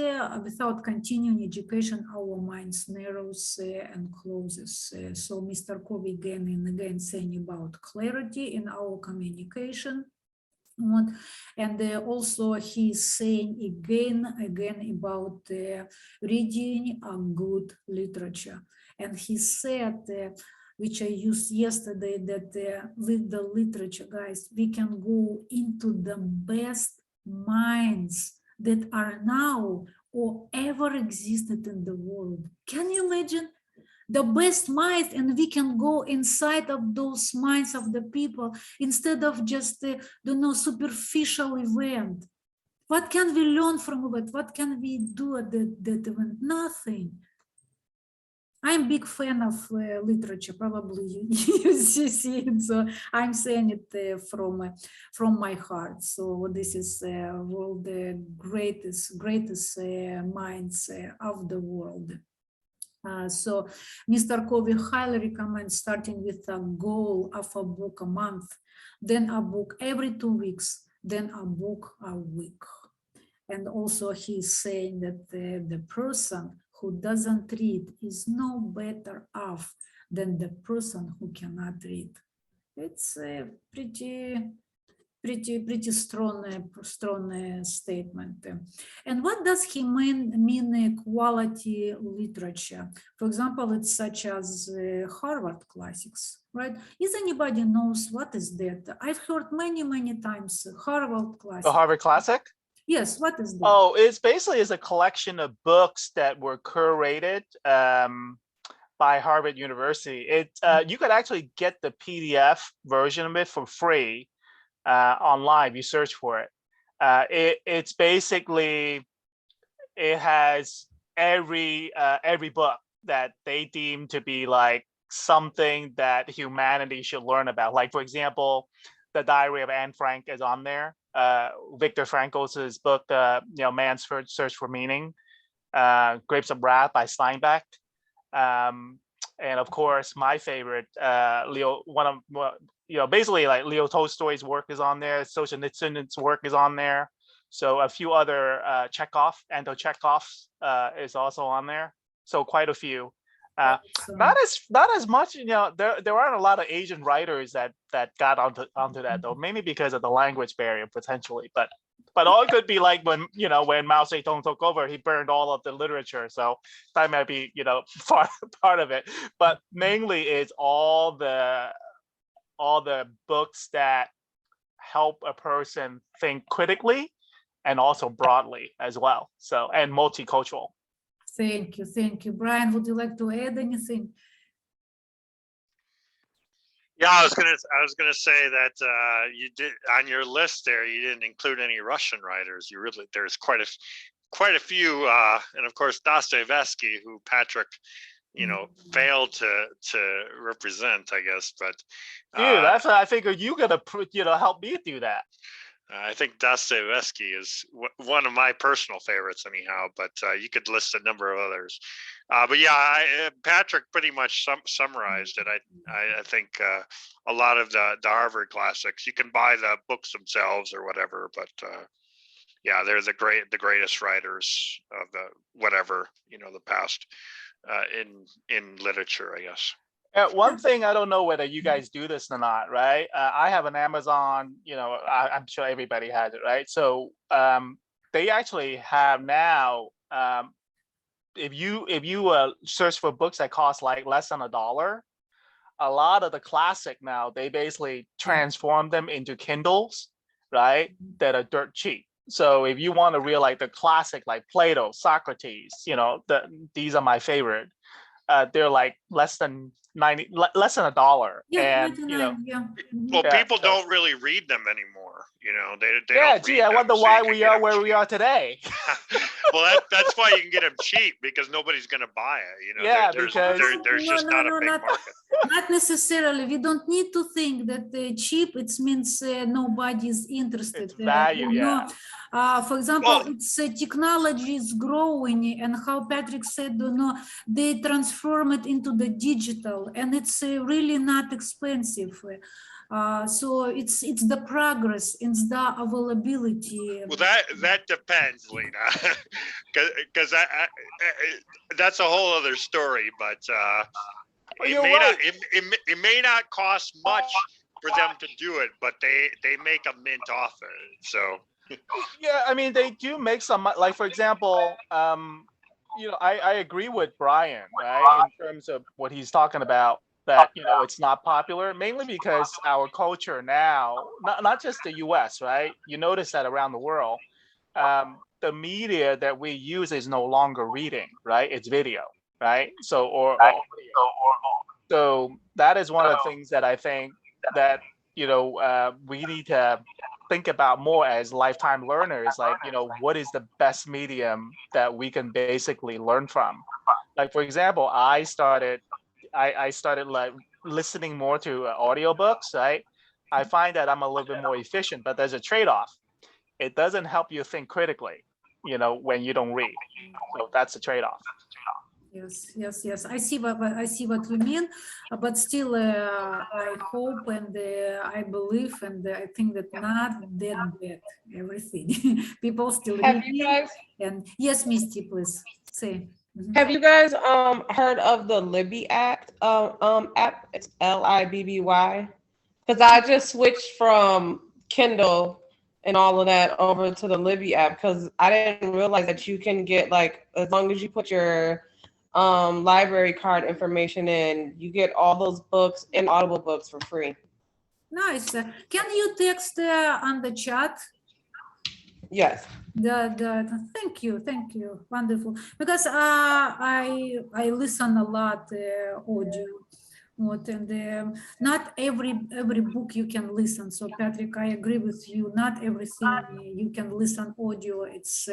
A: without continuing education, our minds narrows and closes. So Mr. Covey again and again saying about clarity in our communication. And also he's saying again about reading a good literature. And he said, which I used yesterday, that with the literature, guys, we can go into the best minds that are now or ever existed in the world. Can you imagine? The best minds, and we can go inside of those minds of the people instead of just superficial event. What can we learn from it? What can we do at that event? Nothing. I'm a big fan of literature. Probably you see it, so I'm saying it from my heart. So this is one of the greatest minds of the world. So Mr. Covey highly recommends starting with a goal of a book a month, then a book every 2 weeks, then a book a week. And also he's saying that the person who doesn't read is no better off than the person who cannot read. It's a pretty strong statement. And what does he mean quality literature? For example, it's such as Harvard classics, right? Is anybody knows what is that? I've heard many times Harvard
C: The
A: classics.
C: Harvard Classic?
A: Yes, what is that?
C: Oh, it's basically is a collection of books that were curated by Harvard University. You could actually get the PDF version of it for free online. If you search for it. It's basically, it has every book that they deem to be like something that humanity should learn about. Like, for example, The Diary of Anne Frank is on there. Viktor Frankl's book, Man's Search for Meaning, Grapes of Wrath by Steinbeck, and of course my favorite, basically like Leo Tolstoy's work is on there. Solzhenitsyn's work is on there. So a few other Anton Chekhov's is also on there. So quite a few. Not as much, there aren't a lot of Asian writers that got onto that though, mainly because of the language barrier potentially. But all it could be like when Mao Zedong took over, he burned all of the literature. So that might be, part of it. But mainly it's all the books that help a person think critically and also broadly as well. So, and multicultural.
A: Thank you. Brian, would you like to add anything?
D: Yeah, I was gonna say that you did on your list there. You didn't include any Russian writers. There's quite a few, and of course Dostoevsky, who Patrick, failed to represent, I guess. But
C: dude, that's what I figured you gotta help me do that.
D: I think Dostoevsky is one of my personal favorites, anyhow. But you could list a number of others. But yeah, Patrick pretty much summarized it. I think a lot of the Harvard classics, you can buy the books themselves or whatever. But yeah, they're the greatest writers of the past in literature, I guess.
C: One thing, I don't know whether you guys do this or not, right? I have an Amazon, I'm sure everybody has it, right? So they actually have now, if you search for books that cost like less than $1, a lot of the classic now, they basically transform them into Kindles, right? That are dirt cheap. So if you want to read like the classic, like Plato, Socrates, these are my favorite. They're like less than $1.
A: Yeah,
C: And
D: well,
C: Yeah,
D: people
C: so-
D: don't really read them anymore. They
C: yeah,
D: don't
C: gee,
D: read
C: I
D: them,
C: wonder
D: so
C: why
D: you can
C: we
D: get
C: are
D: them
C: where we
D: cheap.
C: are today.
D: Well, that's why you can get them cheap, because nobody's going to buy it.
C: Yeah,
D: there's
C: because-
D: just not a big market.
A: Not necessarily. We don't need to think that cheap, it means nobody is interested.
C: It's value, yeah.
A: For example,
D: Well-
A: it's technology is growing, and how Patrick said, they transform it into the digital, and it's really not expensive. So it's the progress, it's the availability.
D: Well, that depends, Lena, because that's a whole other story. But
C: You're right.
D: it may not cost much for them to do it, but they make a mint off of it. So
C: Yeah, I mean, they do make some, like, for example, I agree with Brian, right, in terms of what he's talking about, that, it's not popular, mainly because our culture now, not just the US, right? You notice that around the world, the media that we use is no longer reading, right? It's video, right? So, or audio. So that is one of the things that I think that, we need to think about more as lifetime learners, like, what is the best medium that we can basically learn from? Like, for example, I started like listening more to audiobooks, right? I find that I'm a little bit more efficient, but there's a trade-off. It doesn't help you think critically, when you don't read. So that's a trade-off.
A: Yes. I see what you mean, but still, I hope and I believe and I think that not that bad, everything. People still
B: Have you
A: reading.
B: guys
A: And yes, Misty, please say. Mhm.
B: have you guys heard of the Libby Act app? It's Libby. Because I just switched from Kindle and all of that over to the Libby app because I didn't realize that you can get like as long as you put your library card information in, you get all those books and Audible books for free.
A: Nice. Can you text on the chat?
B: Yes.
A: Thank you, wonderful. Because I listen a lot audio. And not every book you can listen. So Patrick, I agree with you. Not everything you can listen audio. It's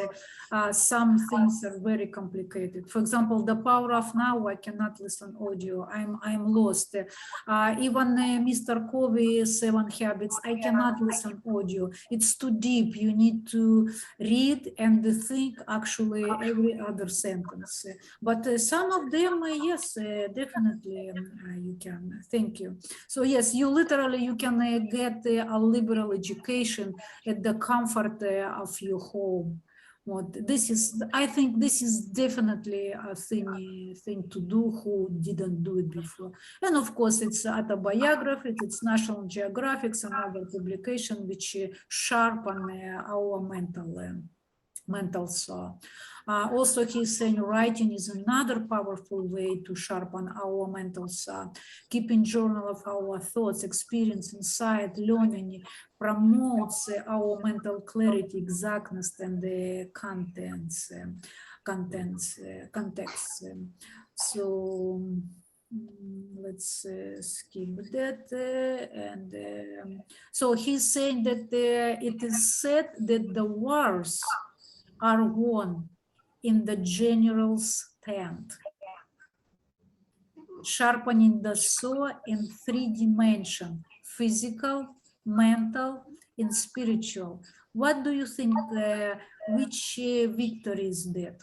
A: some things are very complicated. For example, The Power of Now, I cannot listen audio. I'm lost. Even Mr. Covey, 7 Habits, I cannot listen audio. It's too deep. You need to read and think actually every other sentence. But some of them, yes, definitely you can. Thank you. So yes, you literally, you can get a liberal education at the comfort of your home. This is, I think this is definitely a thing to do who didn't do it before. And of course, it's autobiography, it's National Geographic and other publication which sharpen our mental saw. Also, he's saying writing is another powerful way to sharpen our mental saw. Keeping journal of our thoughts, experience, insight, learning promotes our mental clarity, exactness, and the context. So let's skip that. So he's saying that it is said that the wars are won in the general's tent, sharpening the saw in 3 dimensions: physical, mental, and spiritual. What do you think, which victory is that?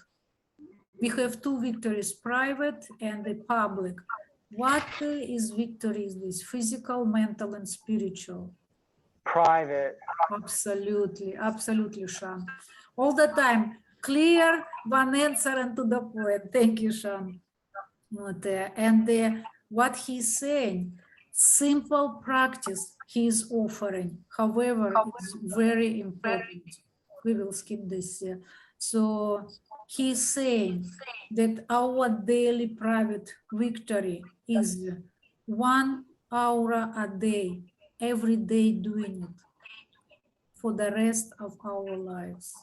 A: We have 2 victories, private and the public. What is victory? Is this physical, mental, and spiritual?
E: Private.
A: Absolutely, Sean. All the time, clear, one answer and to the point. Thank you, Sean. And what he's saying, simple practice he is offering, however, is very important. We will skip this. So he's saying that our daily private victory is 1 hour a day, every day doing it for the rest of our lives.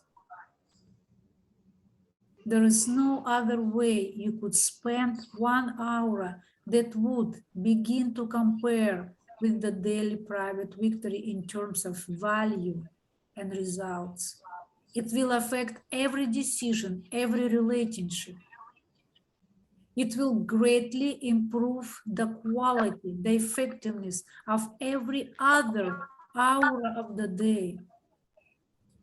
A: There is no other way you could spend 1 hour that would begin to compare with the daily private victory in terms of value and results. It will affect every decision, every relationship. It will greatly improve the quality, the effectiveness of every other hour of the day,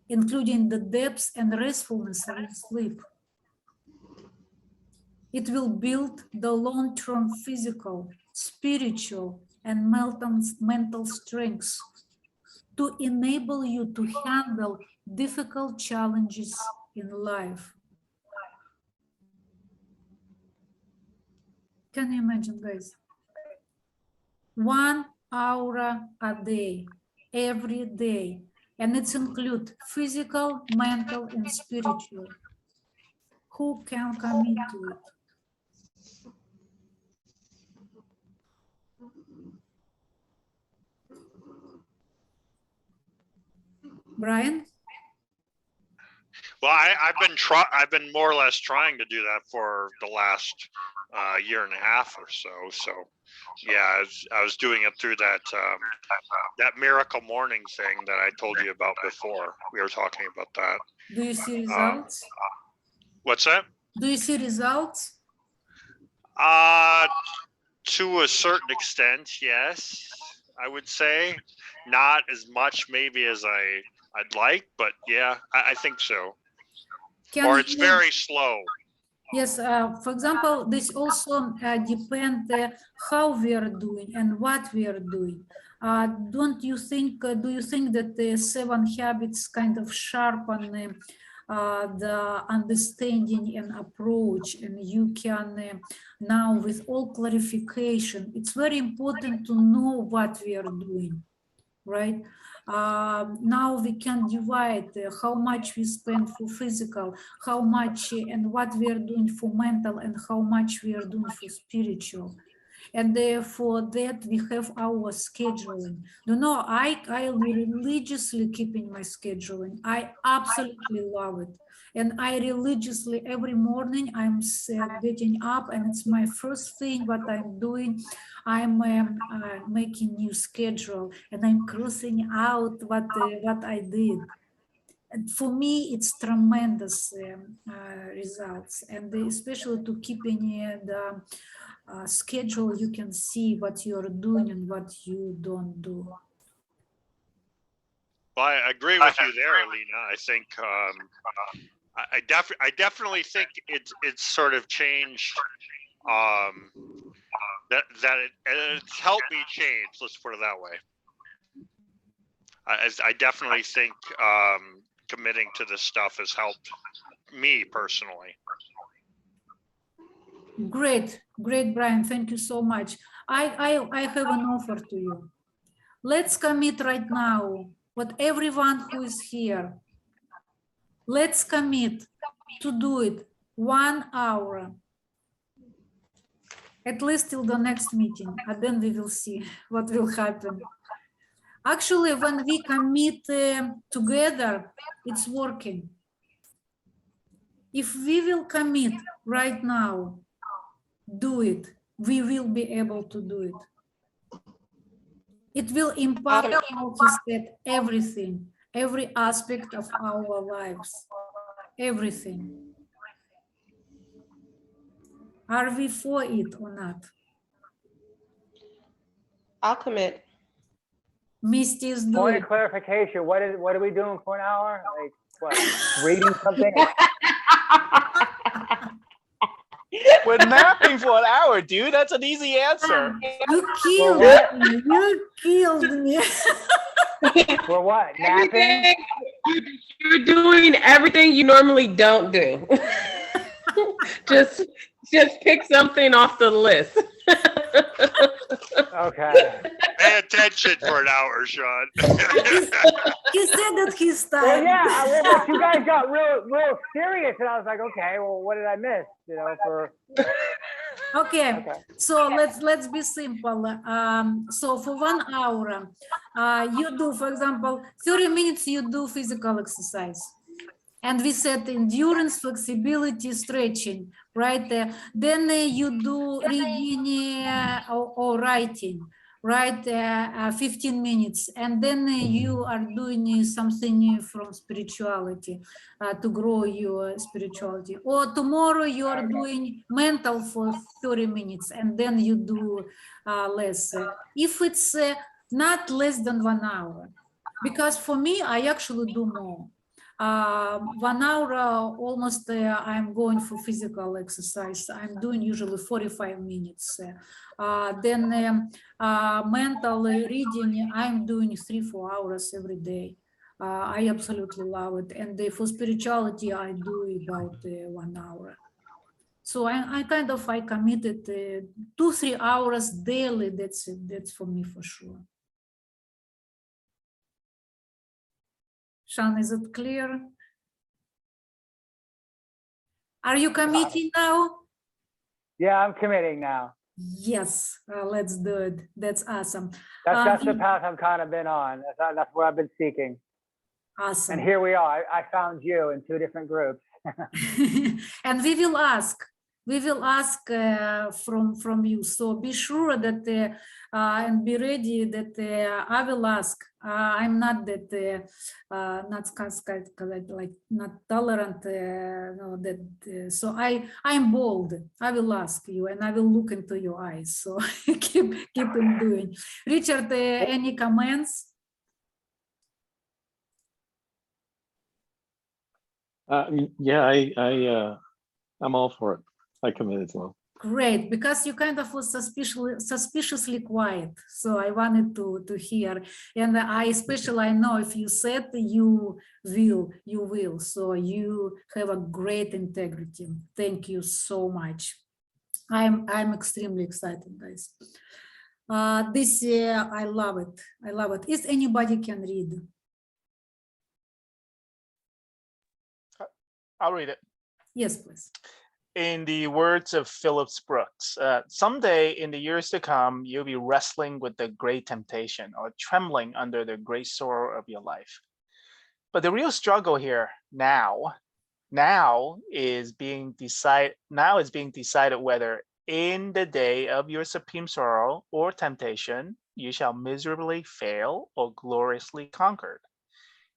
A: including the depth and restfulness of sleep. It will build the long-term physical, spiritual, and mental strengths to enable you to handle difficult challenges in life. Can you imagine, guys? 1 hour a day, every day, and it's include physical, mental, and spiritual. Who can commit to it? Brian?
D: Well, I've been more or less trying to do that for the last year and a half or so. So yeah, I was doing it through that that Miracle Morning thing that I told you about before. We were talking about that.
A: Do you see results?
D: What's that?
A: Do you see results?
D: To a certain extent, yes, I would say. Not as much maybe as I'd like, but yeah, I think so. Or it's very slow.
A: Yes, for example, this also depend how we are doing and what we are doing. Don't you think, do you think that the 7 habits kind of sharpen the understanding and approach, and you can now with all clarification, it's very important to know what we are doing, right? Now we can divide how much we spend for physical, how much and what we are doing for mental, and how much we are doing for spiritual. And for that we have our scheduling. You know, I religiously keeping my scheduling. I absolutely love it. And I religiously every morning I'm getting up, and it's my first thing what I'm doing. I'm making new schedule, and I'm crossing out what I did. And for me, it's tremendous results, and especially to keeping the schedule, you can see what you're doing and what you don't do.
D: Well, I agree with you there, Alina. I think I definitely think it's sort of changed. It's helped me change. Let's put it that way. I definitely think committing to this stuff has helped me personally.
A: Great, Brian. Thank you so much. I have an offer to you. Let's commit right now, what everyone who is here, let's commit to do it 1 hour, at least till the next meeting, and then we will see what will happen. Actually, when we commit together, it's working. If we will commit right now, do it, we will be able to do it. It will impact, how he said, everything, every aspect of our lives, everything. Are we for it or not?
B: I'll commit.
A: Misty is
E: Point
A: doing.
E: of clarification, what are we doing for an hour? Like, what, reading something?
C: We're napping for an hour, dude. That's an easy answer.
A: You killed
E: what?
A: me. You killed me.
E: For what, napping?
B: Everything, you're doing everything you normally don't do. just pick something off the list.
E: Okay.
D: Pay attention for an hour, Sean.
A: He said that he's
E: Well,
A: tired.
E: yeah, but you guys got real serious, and I was like, okay, well, what did I miss? You know,
A: Okay, so let's be simple. So for 1 hour, you do, for example, 30 minutes you do physical exercise. And we said endurance, flexibility, stretching, right? Then you do reading or writing, right? 15 minutes. And then you are doing something from spirituality to grow your spirituality. Or tomorrow you are doing mental for 30 minutes, and then you do less. If it's not less than 1 hour, because for me, I actually do more. 1 hour almost I'm going for physical exercise. I'm doing usually 45 minutes. Then mental reading, I'm doing 3-4 hours every day. I absolutely love it. And for spirituality, I do about 1 hour. So I committed 2-3 hours daily. That's for me for sure. Sean, is it clear? Are you committing now?
E: yeah, I'm committing now.
A: Yes, let's do it. That's awesome.
E: That's the path I've kind of been on. That's what I've been seeking.
A: Awesome.
E: And here we are. I found you in 2 different groups.
A: And we will ask from you. So be sure that and be ready that I will ask. I'm not that not tolerant. No, that so I'm bold. I will ask you, and I will look into your eyes. So keep on doing. Richard, any comments?
F: Yeah, I'm all for it. I commit as well.
A: Great, because you kind of was suspiciously quiet. So I wanted to hear. And I know if you said you will. So you have a great integrity. Thank you so much. I'm extremely excited, guys. This I love it. I love it. Is anybody can read?
C: I'll read it.
A: Yes, please.
C: In the words of Phillips Brooks, someday in the years to come, you'll be wrestling with the great temptation or trembling under the great sorrow of your life. But the real struggle here now is being decided whether in the day of your supreme sorrow or temptation, you shall miserably fail or gloriously conquered.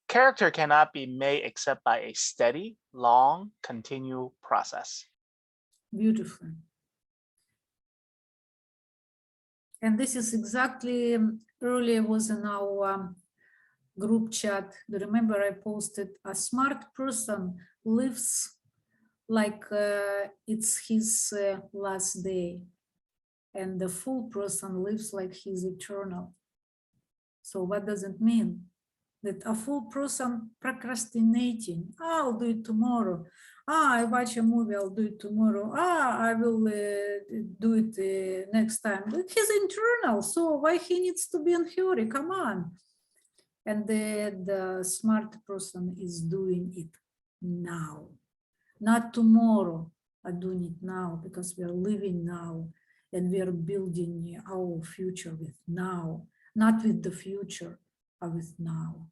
C: Character cannot be made except by a steady, long, continual process.
A: Beautiful. And this is exactly earlier was in our group chat. Do you remember I posted a smart person lives like it's his last day, and the fool person lives like he's eternal. So what does it mean? That a fool person procrastinating, I'll do it tomorrow. I watch a movie, I'll do it tomorrow. I will do it next time. He's internal, so why he needs to be in hurry? Come on. And the smart person is doing it now, not tomorrow, but doing it now, because we are living now and we are building our future with now, not with the future, but with now.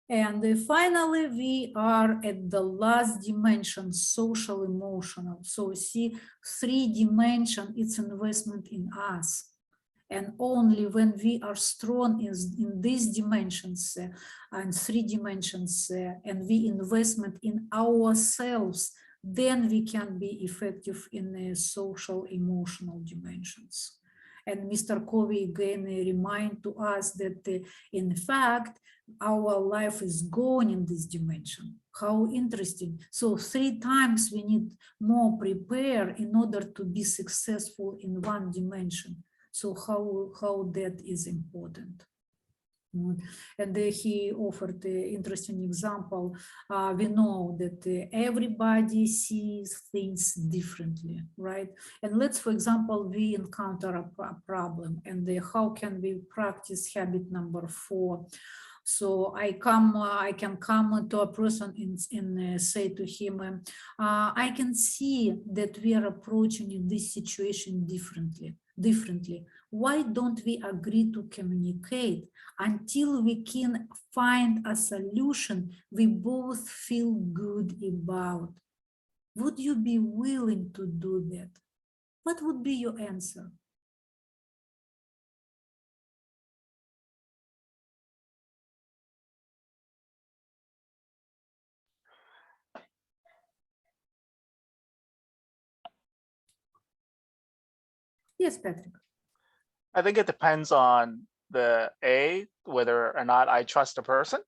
A: And finally, we are at the last dimension, social emotional. So see, 3 dimension, it's investment in us. And only when we are strong in these dimensions and 3 dimensions and we investment in ourselves, then we can be effective in the social emotional dimensions. And Mr. Covey again remind to us that in fact, our life is going in this dimension. How interesting. So 3 times we need more prepare in order to be successful in one dimension. So how that is important. And he offered an interesting example. We know that everybody sees things differently, right? And let's, for example, we encounter a problem, and how can we practice habit number 4? So I can come to a person and say to him, I can see that we are approaching this situation differently. Why don't we agree to communicate until we can find a solution we both feel good about? Would you be willing to do that? What would be your answer? Yes, Patrick.
C: I think it depends on whether or not I trust the person,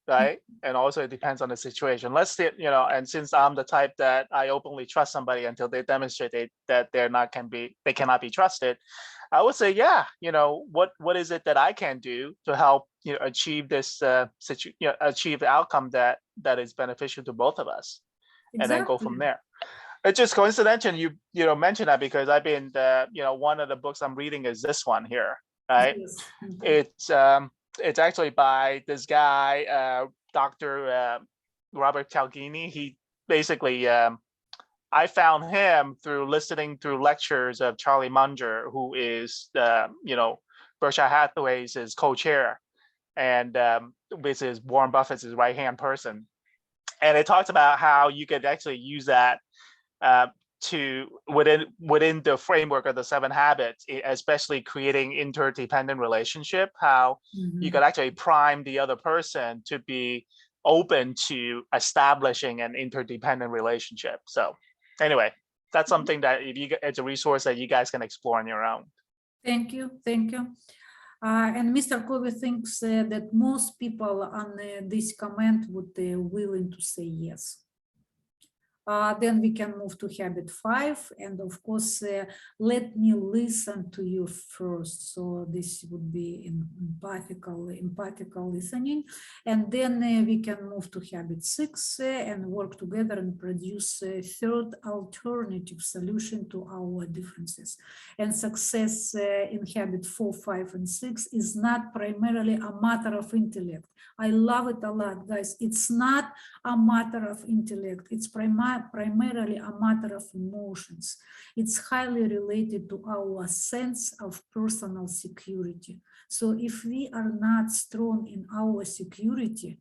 C: right? And also it depends on the situation. Let's say, and since I'm the type that I openly trust somebody until they demonstrate that they cannot be trusted, I would say, yeah, what is it that I can do to help achieve this achieve the outcome that is beneficial to both of us, and then go from there. It's just coincidental you mentioned that, because I've been one of the books I'm reading is this one here, right? Yes. It's actually by this guy, Dr. Robert Cialdini. He basically I found him through listening through lectures of Charlie Munger, who is Berkshire Hathaway's co-chair, and this is Warren Buffett's right-hand person. And it talks about how you could actually use that to within the framework of the 7 habits, especially creating interdependent relationship, how you could actually prime the other person to be open to establishing an interdependent relationship. So anyway, that's something that it's a resource that you guys can explore on your own.
A: Thank you. And Mr. Covey thinks that most people on this comment would be willing to say yes. Then we can move to habit 5. And of course, let me listen to you first. So this would be empathical listening. And then we can move to habit 6 and work together and produce a third alternative solution to our differences. And success in habit 4, 5, and 6 is not primarily a matter of intellect. I love it a lot, guys. It's not a matter of intellect. It's primarily a matter of emotions. It's highly related to our sense of personal security. So if we are not strong in our security,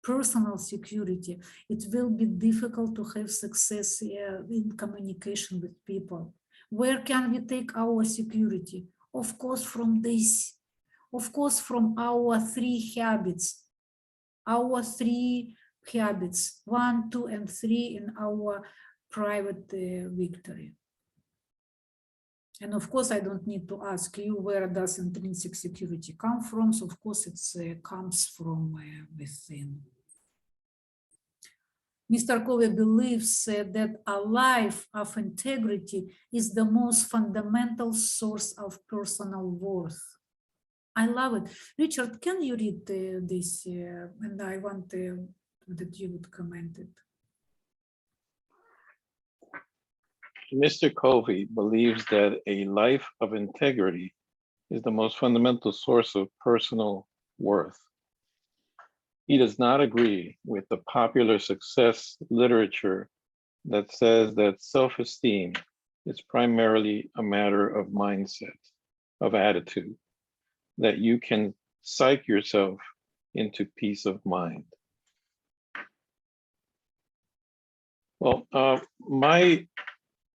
A: personal security, it will be difficult to have success in communication with people. Where can we take our security? Of course, from this. Of course, from our 3 habits. Our 3 habits, 1, 2, and 3 in our private victory. And of course, I don't need to ask you, where does intrinsic security come from? So of course, it comes from within. Mr. Covey believes that a life of integrity is the most fundamental source of personal worth. I love it. Richard, can you read this? And I want that you would comment it.
F: Mr. Covey believes that a life of integrity is the most fundamental source of personal worth. He does not agree with the popular success literature that says that self-esteem is primarily a matter of mindset, of attitude, that you can psych yourself into peace of mind. Well, my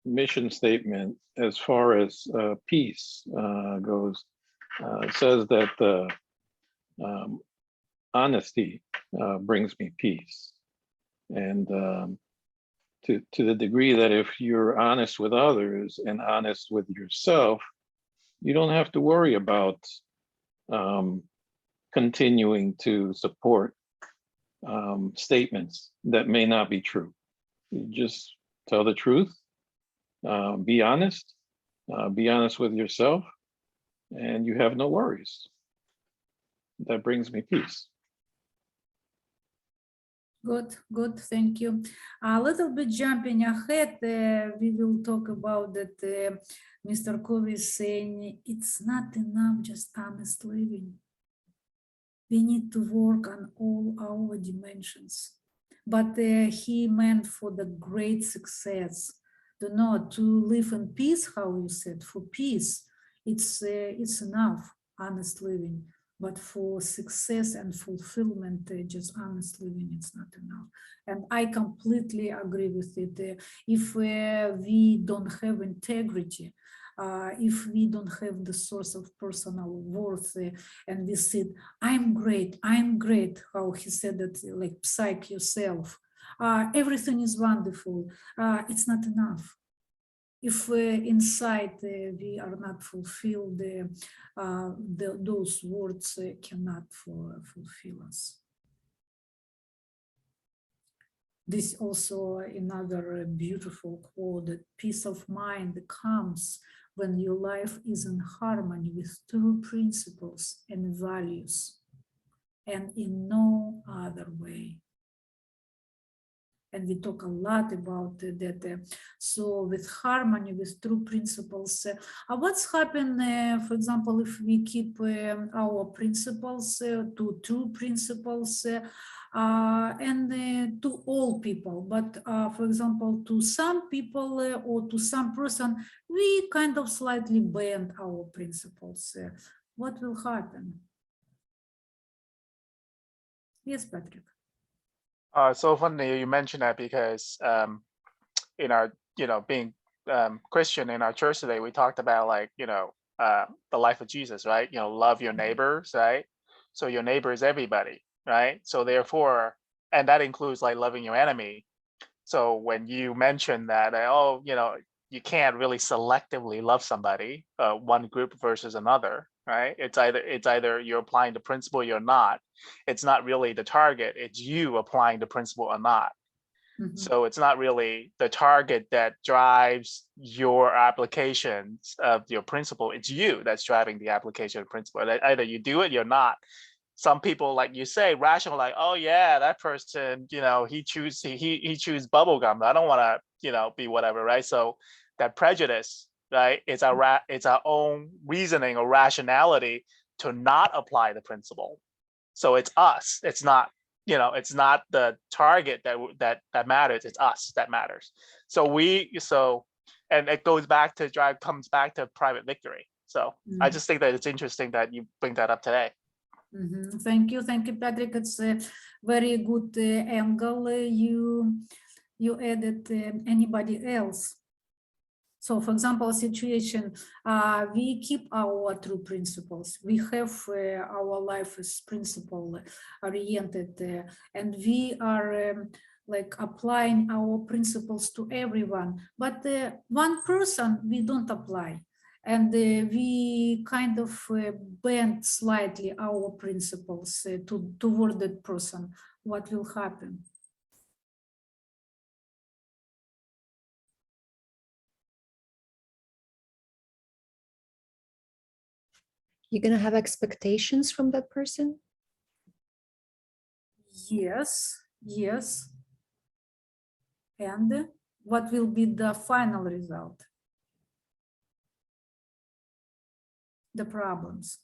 F: mission statement as far as peace goes says that honesty brings me peace. And to the degree that if you're honest with others and honest with yourself, you don't have to worry about continuing to support statements that may not be true. You just tell the truth, be honest with yourself, and you have no worries. That brings me peace.
A: Good, thank you. A little bit jumping ahead, we will talk about that Mr. Covey is saying it's not enough just honest living. We need to work on all our dimensions. But he meant for the great success, to live in peace, how you said, for peace, it's enough, honest living. But for success and fulfillment, just honest living, it's not enough. And I completely agree with it. If we don't have integrity, if we don't have the source of personal worth, and we said, I'm great, how he said that, like psych yourself, everything is wonderful, it's not enough. If inside we are not fulfilled, those words cannot fulfill us. This also another beautiful quote, that peace of mind comes when your life is in harmony with true principles and values, and in no other way. And we talk a lot about that. So with harmony, with true principles, what's happened, for example, if we keep our principles to true principles and to all people, but for example, to some people or to some person, we kind of slightly bend our principles. What will happen? Yes, Patrick.
C: So funny you mentioned that, because in our, being Christian in our church today, we talked about, like, the life of Jesus, right? Love your neighbors, right? So your neighbor is everybody, right? So therefore, and that includes like loving your enemy. So when you mention that, you can't really selectively love somebody, one group versus another, right? It's either you're applying the principle, you're not. It's not really the target, it's you applying the principle or not.
A: Mhm.
C: So it's not really the target that drives your applications of your principle. It's you that's driving the application principle. Either you do it, you're not. Some people, like you say, rational, like, oh yeah, that person, he choose bubble gum. I don't want to, be whatever, right? So that prejudice, right? It's our own reasoning or rationality to not apply the principle. So it's us. It's not, it's not the target that matters. It's us that matters. And it comes back to private victory. So I just think that it's interesting that you bring that up today.
A: Thank you, Patrick. It's a very good angle you added. Anybody else? So, for example, situation, we keep our true principles. We have our life is principle oriented, and we are like applying our principles to everyone. But one person we don't apply, and we kind of bend slightly our principles toward that person. What will happen?
G: You're gonna have expectations from that person?
A: Yes. And what will be the final result? The problems.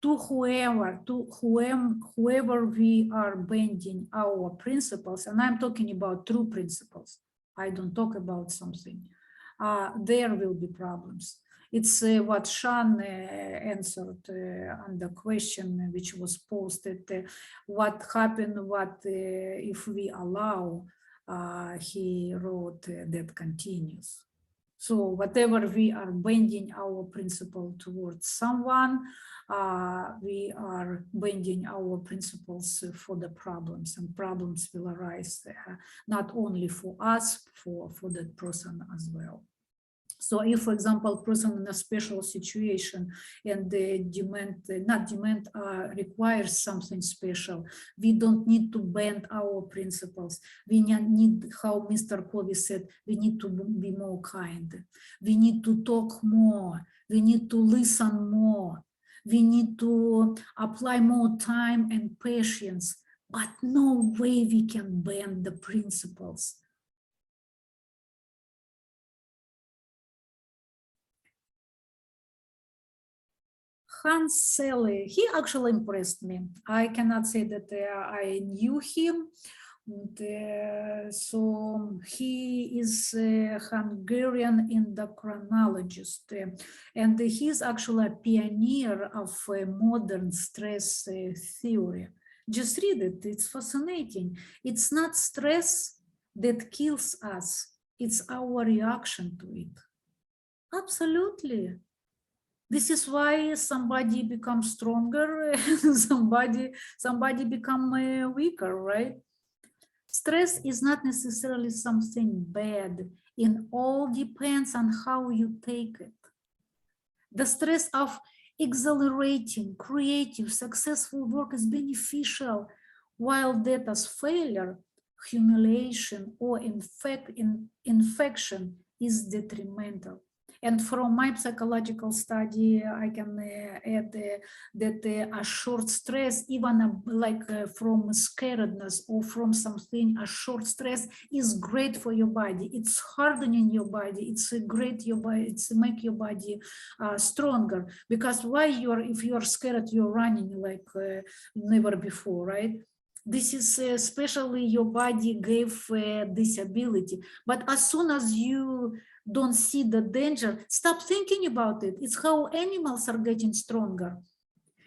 A: To whoever we are bending our principles, and I'm talking about true principles, I don't talk about something, there will be problems. It's what Sean answered on the question which was posted, what happened, if we allow, he wrote that continues. So whatever we are bending our principle towards someone, we are bending our principles for the problems, and problems will arise not only for us, for that person as well. So if, for example, person in a special situation and the requires something special, we don't need to bend our principles. We need, how Mr. Covey said, we need to be more kind. We need to talk more. We need to listen more. We need to apply more time and patience, but no way we can bend the principles. Hans Selye, he actually impressed me. I cannot say that I knew him. So he is a Hungarian endocrinologist, and he's actually a pioneer of modern stress theory. Just read it, it's fascinating. It's not stress that kills us, it's our reaction to it. Absolutely. This is why somebody becomes stronger, somebody become weaker, right? Stress is not necessarily something bad. It all depends on how you take it. The stress of exhilarating, creative, successful work is beneficial, while that as failure, humiliation, or infection is detrimental. And from my psychological study, I can add that a short stress, even from scaredness or from something, a short stress is great for your body. It's hardening your body. It's great your body. It's make your body stronger. Because if you're scared, you're running like never before, right? This is especially your body gave this ability. But as soon as you don't see the danger, stop thinking about it. It's how animals are getting stronger.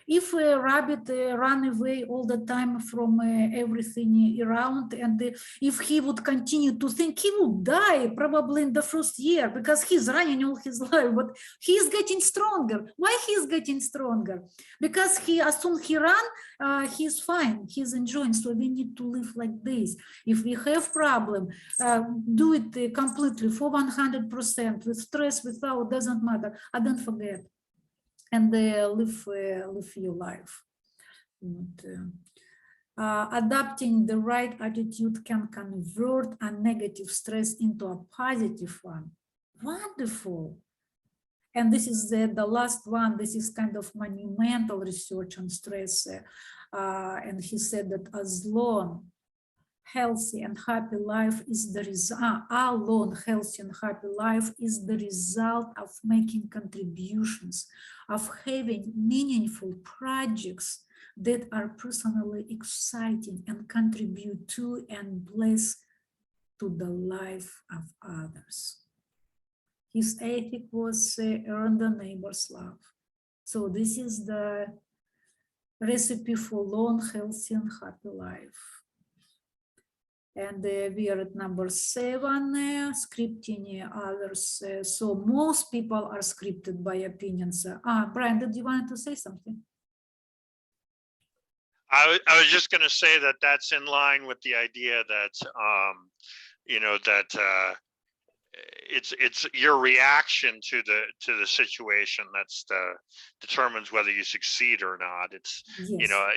A: If a rabbit run away all the time from everything around, and if he would continue to think, he would die probably in the first year because he's running all his life, but he's getting stronger. Why he's getting stronger? Because as soon as he run, he's fine, he's enjoying. So we need to live like this. If we have problem, do it completely for 100% with stress, without, doesn't matter. I don't forget. And live your life. Adopting the right attitude can convert a negative stress into a positive one. Wonderful. And this is the last one. This is kind of monumental research on stress. And he said that as long healthy and happy life is the result, our long healthy and happy life is the result of making contributions, of having meaningful projects that are personally exciting and contribute to and bless to the life of others. His ethic was earn the neighbor's love. So this is the recipe for long, healthy, and happy life. And we are at number 7, scripting others. So most people are scripted by opinions. Brian, did you want to say something?
D: I was just going to say that that's in line with the idea that, you know, that it's your reaction to the situation that's determines whether you succeed or not. It's, you
A: Yes.
D: know,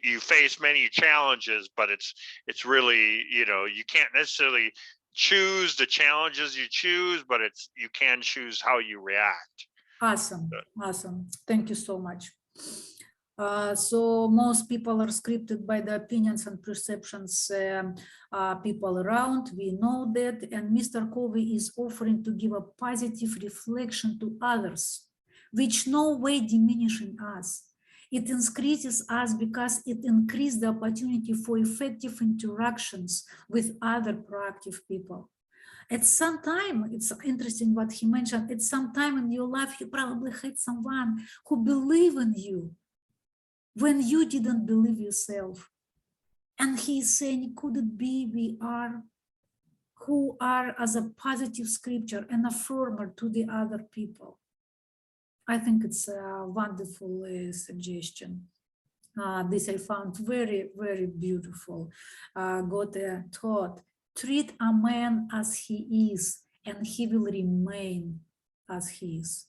D: you face many challenges, but it's really, you know, you can't necessarily choose the challenges you choose, but you can choose how you react.
A: Awesome, awesome. Thank you so much. So most people are scripted by the opinions and perceptions people around. We know that, and Mr. Covey is offering to give a positive reflection to others, which no way diminishing us. It increases us because it increases the opportunity for effective interactions with other proactive people. At some time, it's interesting what he mentioned, at some time in your life, you probably had someone who believed in you when you didn't believe yourself. And he's saying, could it be we are who are as a positive scripture and affirmer to the other people? I think it's a wonderful suggestion. This I found very, very beautiful. Got a thought, treat a man as he is and he will remain as he is.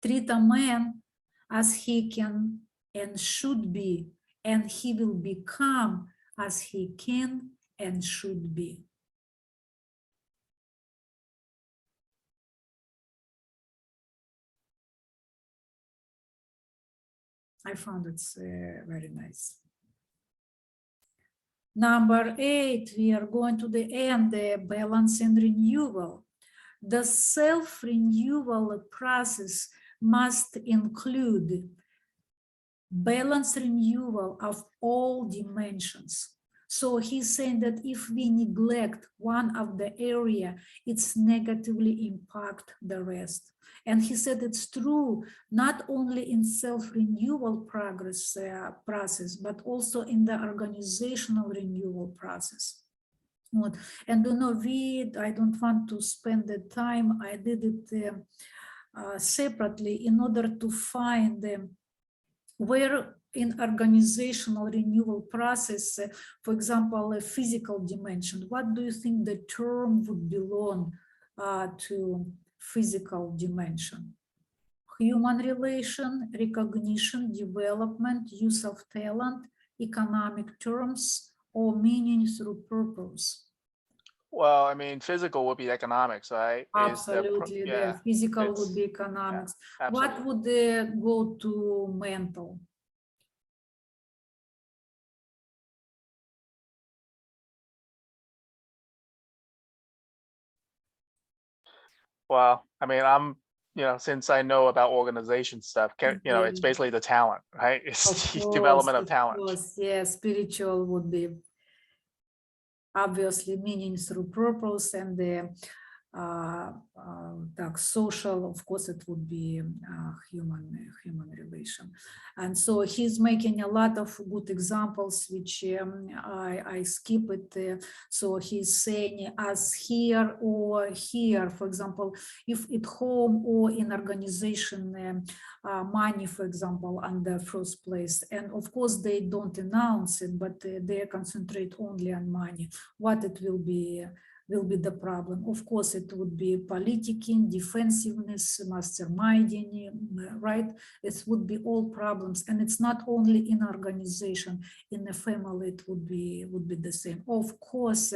A: Treat a man as he can and should be, and he will become as he can and should be. I found it's very nice. Number 8, we are going to the end, the balance and renewal. The self-renewal process must include balance renewal of all dimensions. So he's saying that if we neglect one of the area, it's negatively impact the rest. And he said it's true not only in self-renewal process, but also in the organizational renewal process. And you know, I don't want to spend the time. I did it separately in order to find where in organizational renewal process, for example, a physical dimension, what do you think the term would belong to physical dimension? Human relation, recognition, development, use of talent, economic terms, or meaning through purpose?
C: Well, I mean, physical would be economics, right?
A: Absolutely, the physical would be economics. What would go to mental?
C: Well, I mean, you know, since I know about organization stuff, you know, it's basically the talent, right? It's the development of talent.
A: Yeah, spiritual would be obviously meaning through purpose, and the social, of course, it would be human relation. And so he's making a lot of good examples, which I skip it. So he's saying as here or here, for example, if at home or in organization, money, for example, on the first place. And of course, they don't announce it, but they concentrate only on money. What it will be will be the problem. Of course, it would be politicking, defensiveness, masterminding, right? It would be all problems, and it's not only in organization. In a family, it would be the same. Of course,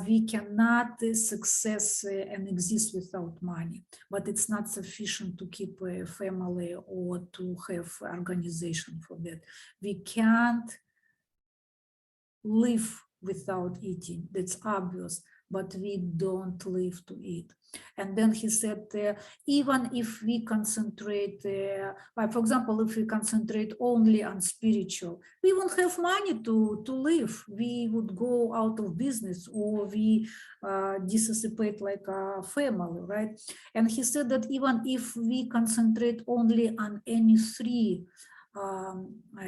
A: we cannot success and exist without money, but it's not sufficient to keep a family or to have organization for that. We can't live without eating, that's obvious, but we don't live to eat. And then he said, even if we concentrate, for example, if we concentrate only on spiritual, we won't have money to live. We would go out of business, or we dissipate like a family, right? And he said that even if we concentrate only on any three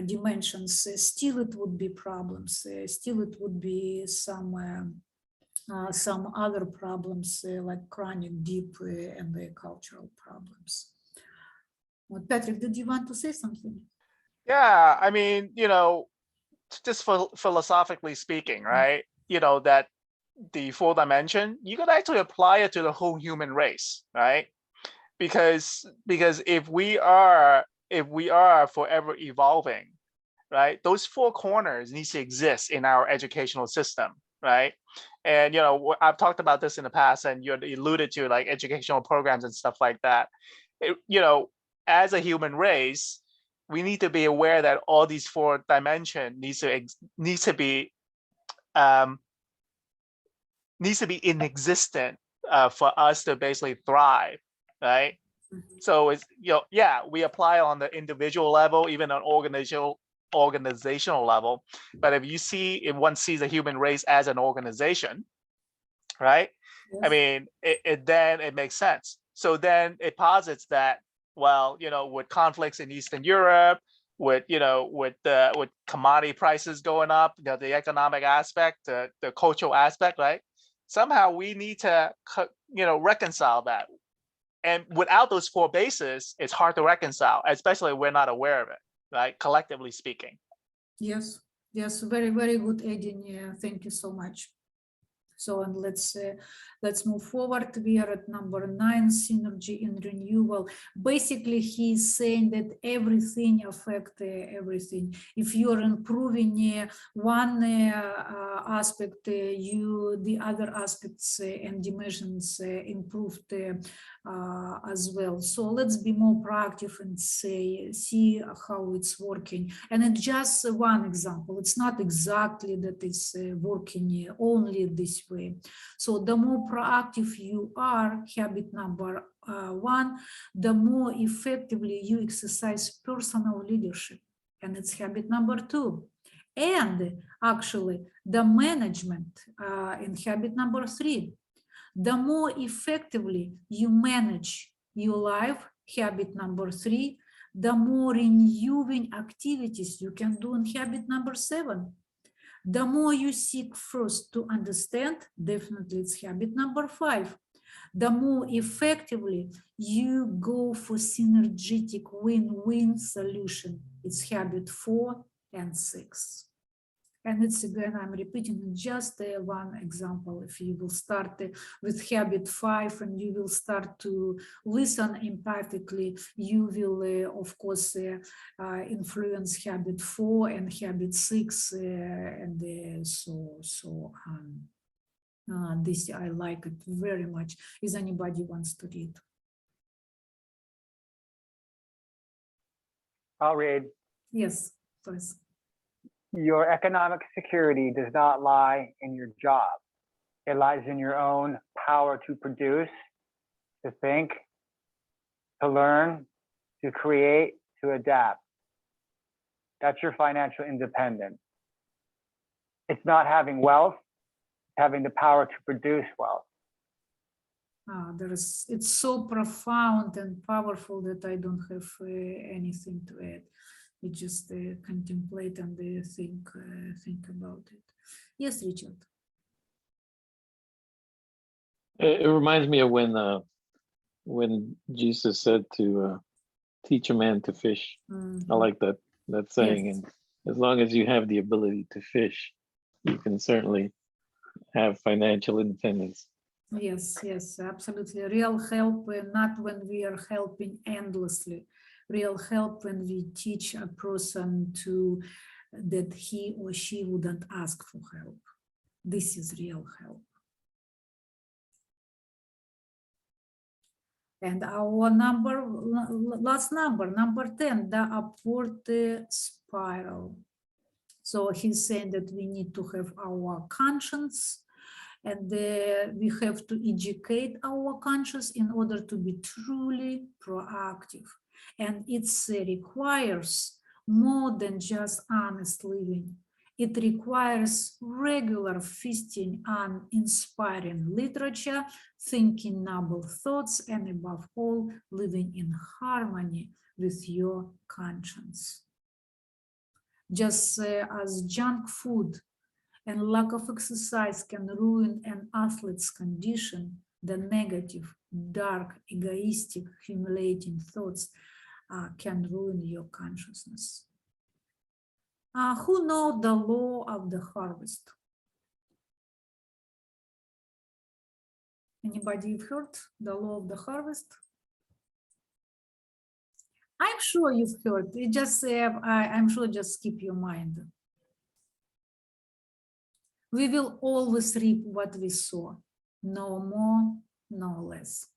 A: dimensions, still it would be problems. Still it would be some other problems like chronic, deep, and the cultural problems. Well, Patrick, did you want to say something?
C: Yeah, I mean, just philosophically speaking, right? That the fourth dimension, you could actually apply it to the whole human race, right? Because if we are forever evolving, right, those four corners need to exist in our educational system, right? And I've talked about this in the past, and you alluded to like educational programs and stuff like that. As a human race, we need to be aware that all these four dimensions needs to be in existence for us to basically thrive, right? So it's we apply on the individual level, even on organizational level. But if one sees the human race as an organization, right?
A: Yes.
C: I mean, then it makes sense. So then it posits that, well, with conflicts in Eastern Europe, with commodity prices going up, the economic aspect, the cultural aspect, right? Somehow we need to reconcile that. And without those four bases, it's hard to reconcile, especially if we're not aware of it, right? Collectively speaking.
A: Yes, very, very good, Edin. Yeah, thank you so much. So, and let's move forward. We are at number 9, synergy in renewal. Basically, he's saying that everything affects everything. If you're improving one aspect, the other aspects and dimensions improved as well. So let's be more proactive and see how it's working. And it's just one example. It's not exactly that it's working only this way. So the more proactive you are, habit number 1, the more effectively you exercise personal leadership. And it's habit number 2. And actually the management in habit number 3. The more effectively you manage your life, habit number 3, the more renewing activities you can do in habit number 7. The more you seek first to understand, definitely it's habit number 5. The more effectively you go for synergetic win-win solution, it's habit 4 and 6. And it's again, I'm repeating just one example. If you will start with habit 5 and you will start to listen empathically, you will, of course, influence habit 4 and habit 6, and so on. This, I like it very much. Is anybody wants to read?
E: I'll read.
A: Yes, please.
E: Your economic security does not lie in your job. It lies in your own power to produce, to think, to learn, to create, to adapt. That's your financial independence. It's not having wealth, it's having the power to produce wealth.
A: It's so profound and powerful that I don't have anything to add. We just contemplate and think about it. Yes, Richard.
F: It reminds me of when Jesus said to teach a man to fish. I like that saying.
A: Yes.
F: And as long as you have the ability to fish, you can certainly have financial independence.
A: Yes, yes, absolutely. Real help, not when we are helping endlessly. Real help when we teach a person to that he or she wouldn't ask for help. This is real help. And our last number 10, the upward spiral. So he's saying that we need to have our conscience, and we have to educate our conscience in order to be truly proactive. And it requires more than just honest living. It requires regular feasting on inspiring literature, thinking noble thoughts, and above all, living in harmony with your conscience. Just as junk food and lack of exercise can ruin an athlete's condition, the negative, dark, egoistic, humiliating thoughts can ruin your consciousness. Who know the law of the harvest? Anybody have heard the law of the harvest? I'm sure you've heard. It just, I'm sure, just keep your mind. We will always reap what we sow, no more, no less.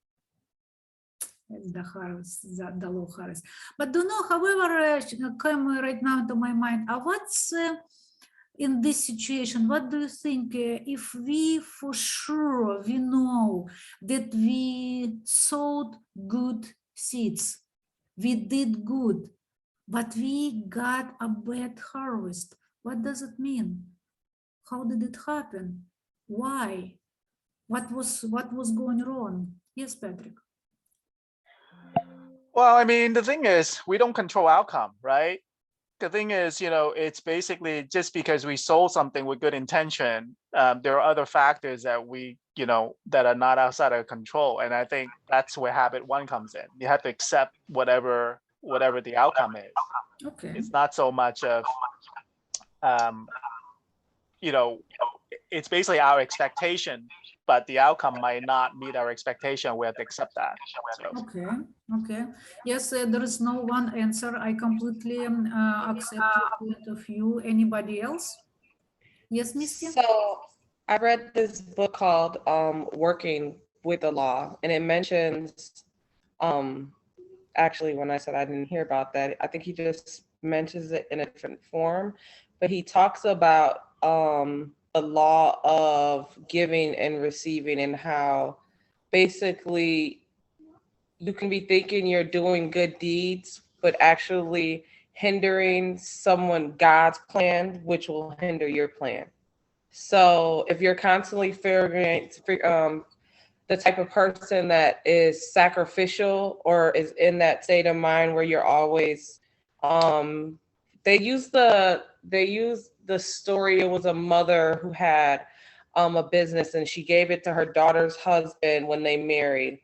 A: It's the harvest, the law harvest. But do you know, however, came right now to my mind, what's in this situation, what do you think if we for sure, we know that we sowed good seeds, we did good, but we got a bad harvest, what does it mean? How did it happen? Why? What was going wrong? Yes, Patrick.
C: Well, I mean, the thing is, we don't control outcome, right? The thing is, it's basically just because we sold something with good intention, there are other factors that we, that are not outside of control. And I think that's where habit one comes in. You have to accept whatever the outcome is.
A: Okay.
C: It's not so much of, it's basically our expectation, but the outcome might not meet our expectation. We have to accept that. So.
A: Okay. Yes, there is no one answer. I completely accept your point of view. Anybody else? Yes, Misty?
B: So I read this book called Working with the Law, and it mentions, actually, when I said I didn't hear about that, I think he just mentions it in a different form, but he talks about the law of giving and receiving, and how basically you can be thinking you're doing good deeds, but actually hindering God's plan, which will hinder your plan. So if you're constantly figuring the type of person that is sacrificial or is in that state of mind where you're always, they use the story. It was a mother who had a business, and she gave it to her daughter's husband when they married,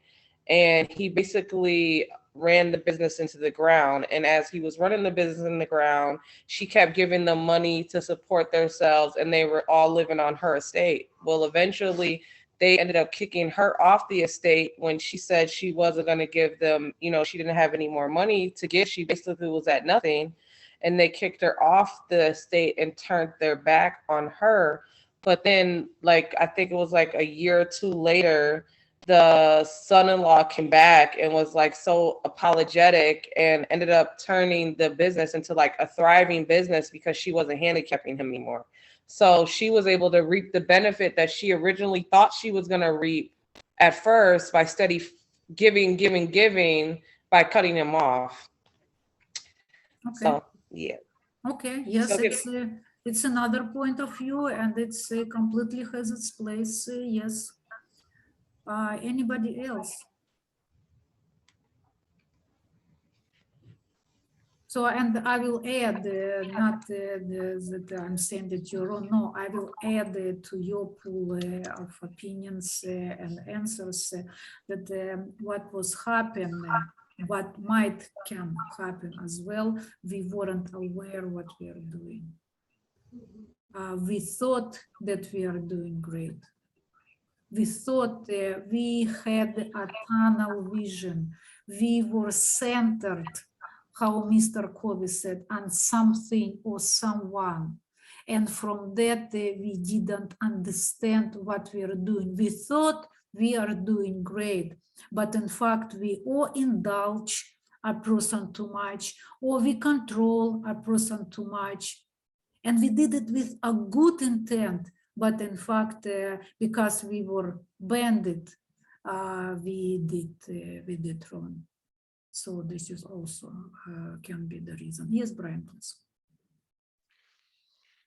B: and he basically ran the business into the ground. And as he was running the business in the ground, she kept giving them money to support themselves, and they were all living on her estate. Well, eventually they ended up kicking her off the estate when she said she wasn't going to give them, she didn't have any more money to give. She basically was at nothing, and they kicked her off the estate and turned their back on her. But then, I think it was a year or two later, the son-in-law came back and was so apologetic and ended up turning the business into a thriving business because she wasn't handicapping him anymore. So she was able to reap the benefit that she originally thought she was going to reap at first by steady giving by cutting him off.
A: Okay.
B: So, yeah.
A: Okay. Yes,
B: So
A: it's another point of view, and it's completely has its place. Yes. Anybody else? So, and I will add, not that I'm saying that you're wrong, no, I will add to your pool of opinions and answers that what was happening, what can happen as well, we weren't aware what we are doing. we thought that we are doing great. We thought we had a tunnel vision. We were centered, how Mr. Covey said, on something or someone. And from that, we didn't understand what we are doing. We thought we are doing great, but in fact, we or indulge a person too much, or we control a person too much. And we did it with a good intent, but in fact, because we were banded, we did wrong. So this is also can be the reason. Yes, Brian, please.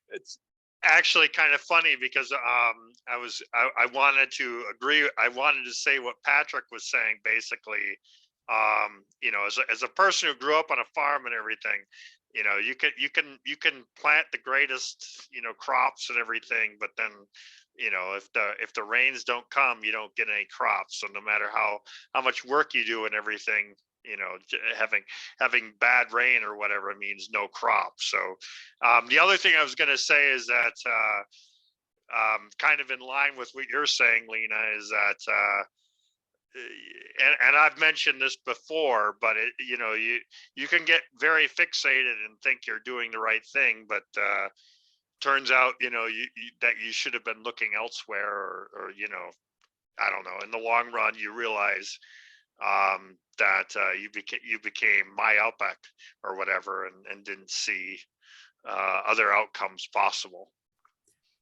D: It's actually kind of funny because I wanted to agree. I wanted to say what Patrick was saying, basically. You know, as a person who grew up on a farm and everything, you know, you can plant the greatest, you know, crops and everything, but then, you know, if the rains don't come, you don't get any crops. So no matter how much work you do and everything, you know, having bad rain or whatever means no crops. So the other thing I was going to say is that kind of in line with what you're saying, Lena, is that and I've mentioned this before, but you know, you can get very fixated and think you're doing the right thing, but turns out, you know, that you should have been looking elsewhere, or you know, I don't know. In the long run, you realize that you became myopic or whatever, and didn't see other outcomes possible.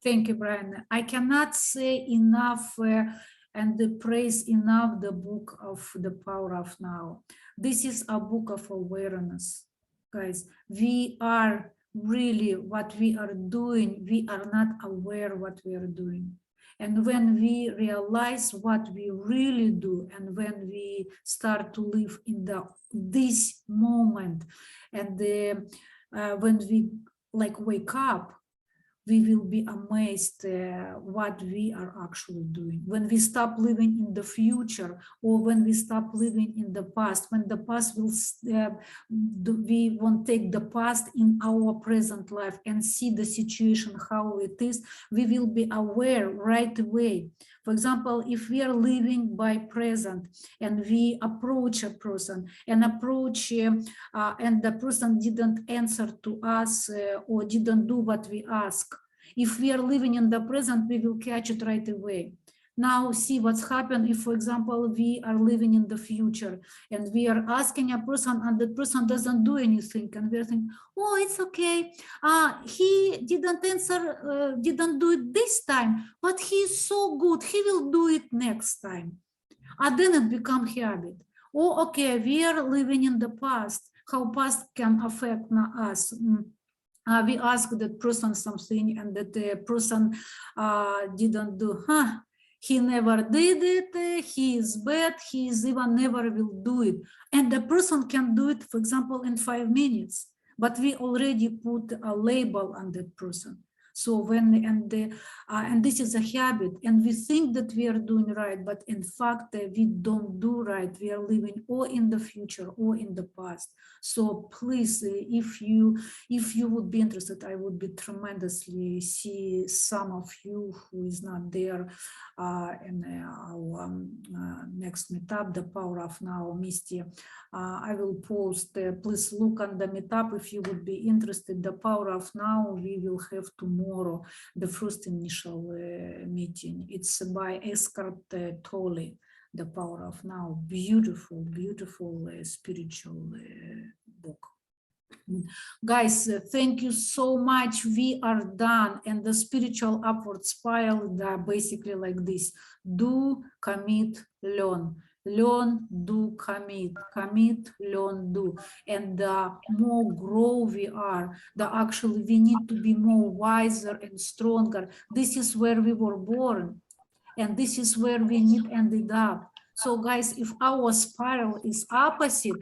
A: Thank you, Brian. I cannot say enough and praise enough the book of The Power of Now. This is a book of awareness, guys. We are really what we are doing. We are not aware what we are doing. And when we realize what we really do, and when we start to live in this moment, and when we like wake up, we will be amazed what we are actually doing. When we stop living in the future, or when we stop living in the past, when the past will, we won't take the past in our present life and see the situation how it is, we will be aware right away. For example, if we are living by present and we approach a person and the person didn't answer to us or didn't do what we ask, if we are living in the present, we will catch it right away. Now see what's happened if, for example, we are living in the future and we are asking a person and the person doesn't do anything, and we're thinking, oh, it's okay. He didn't answer, didn't do it this time, but he's so good, he will do it next time. And then it becomes habit. Oh, okay, we are living in the past, how past can affect us. We ask that person something and that the person didn't do, he never did it, he is bad, he is even never will do it. And the person can do it, for example, in 5 minutes, but we already put a label on that person. So when, and this is a habit, and we think that we are doing right, but in fact, we don't do right. We are living or in the future or in the past. So please, if you would be interested, I would be tremendously see some of you who is not there in our next meetup, The Power of Now, Misty. I will post, please look on the meetup if you would be interested. The Power of Now, we will have tomorrow, the first initial meeting. It's by Eckhart Tolle, The Power of Now. Beautiful, beautiful spiritual book. Guys, thank you so much. We are done. And the spiritual upward spiral, basically like this: do, commit, learn. Learn, do, commit, commit, learn, do. And the more grow we are, the actually we need to be more wiser and stronger. This is where we were born, and this is where we need ended up. So guys, if our spiral is opposite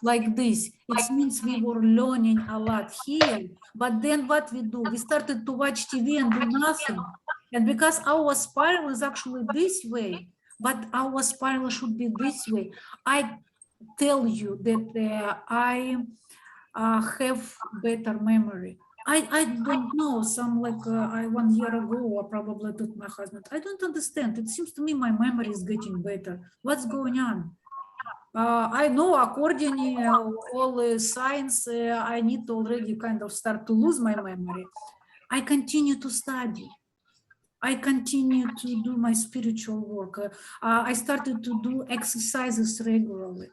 A: like this, it means we were learning a lot here, but then what we do, we started to watch TV and do nothing. And because our spiral is actually this way, but our spiral should be this way. I tell you that I have better memory. I don't know, some like I 1 year ago, or probably told my husband, I don't understand. It seems to me my memory is getting better. What's going on? I know according all science, I need to already kind of start to lose my memory. I continue to study. I continue to do my spiritual work. I started to do exercises regularly.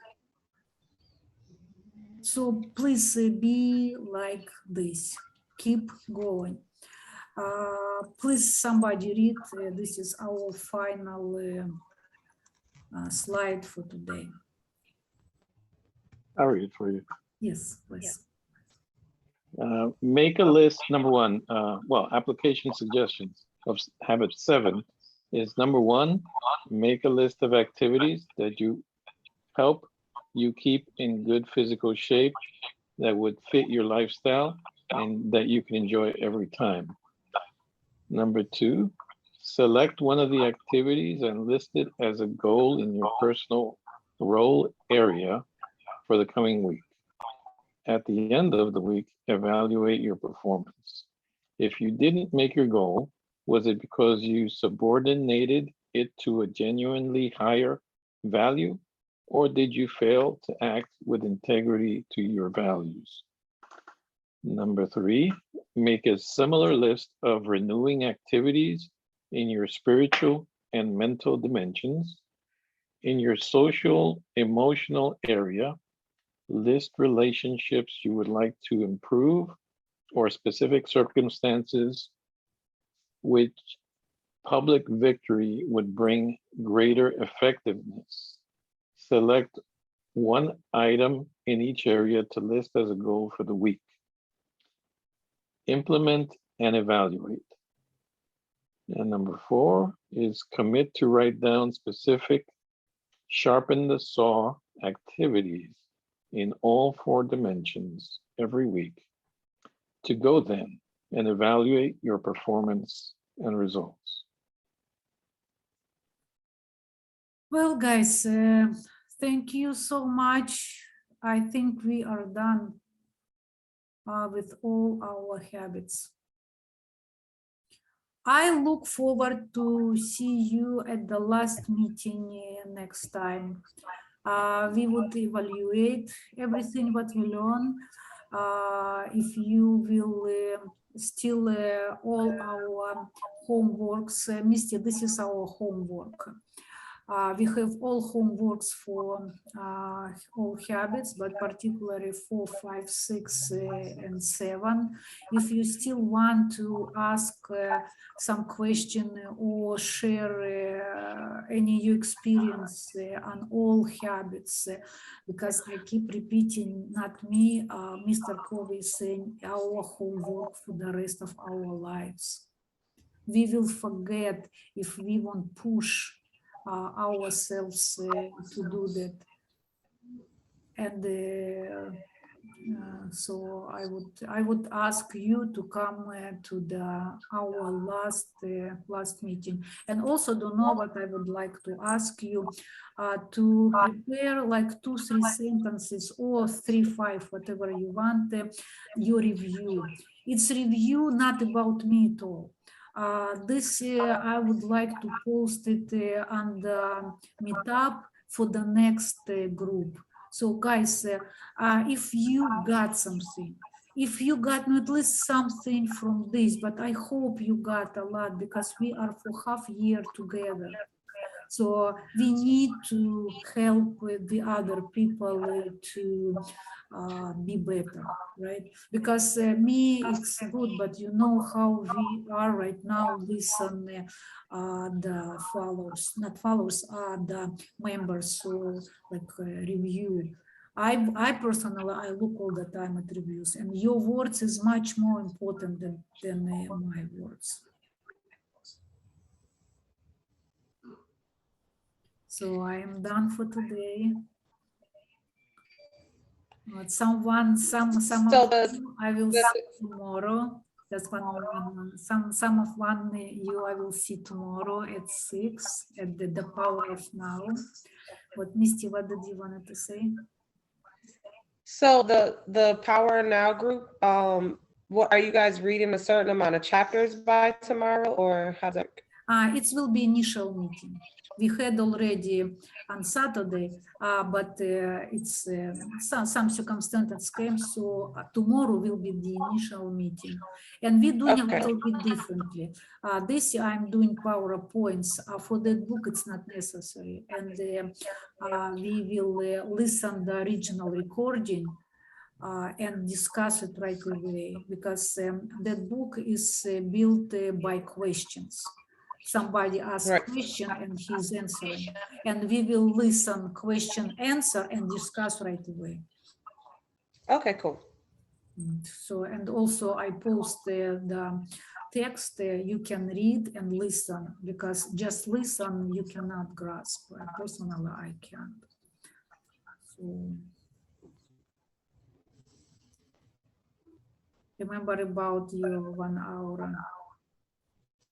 A: So please be like this. Keep going. Please, somebody read. This is our final slide for today.
F: I'll read it for you.
A: Yes, please.
F: Make a list, number one, well, application suggestions of habit 7 is number 1, make a list of activities that you help you keep in good physical shape that would fit your lifestyle and that you can enjoy every time. Number 2, select one of the activities and list it as a goal in your personal role area for the coming week. At the end of the week, evaluate your performance. If you didn't make your goal, was it because you subordinated it to a genuinely higher value, or did you fail to act with integrity to your values? Number 3, make a similar list of renewing activities in your spiritual and mental dimensions. In your social, emotional area, list relationships you would like to improve or specific circumstances which public victory would bring greater effectiveness. Select one item in each area to list as a goal for the week. Implement and evaluate. And number 4 is commit to write down specific sharpen the saw activities in all 4 dimensions every week. To go then and evaluate your performance and results.
A: Well, guys, thank you so much. I think we are done with all our habits. I look forward to see you at the last meeting next time. We would evaluate everything what we learn. If you will still all our homeworks, Misty, this is our homework. We have all homeworks for all habits, but particularly 4, 5, 6, and 7. If you still want to ask some question or share any new experience on all habits, because I keep repeating, not me, Mr. Covey is saying our homework for the rest of our lives. We will forget if we won't push ourselves to do that. And so I would ask you to come to our last meeting. And also, don't know what I would like to ask you to prepare like 2, 3 sentences or 3, 5, whatever you want, your review. It's review not about me at all. This I would like to post it on the meetup for the next group. So guys, if you got something, if you got at least something from this, but I hope you got a lot because we are for half year together. So we need to help the other people to be better, right? Because me, it's good, but you know how we are right now, listen, the followers, not followers, the members, so like review. I personally, I look all the time at reviews, and your words is much more important than my words. So I am done for today. Someone, some
B: So
A: of you I will see tomorrow. Just one, some of you I will see tomorrow at 6 at the Power of Now. But Misty, what did you want to say?
B: So the Power Now group, what are you guys reading a certain amount of chapters by tomorrow, or how's that?
A: It will be initial meeting. We had already on Saturday, but it's some circumstances came, so tomorrow will be the initial meeting. And we're doing a
B: Okay.
A: little bit differently. This year I'm doing PowerPoints. For that book, it's not necessary. And we will listen the original recording and discuss it right away, because that book is built by questions. Somebody asks
B: Right.
A: question and he's answering, and we will listen, question, answer, and discuss right away.
B: Okay, cool.
A: So, and also I post the text, you can read and listen, because just listen you cannot grasp. Personally, I can't. So, remember about your 1 hour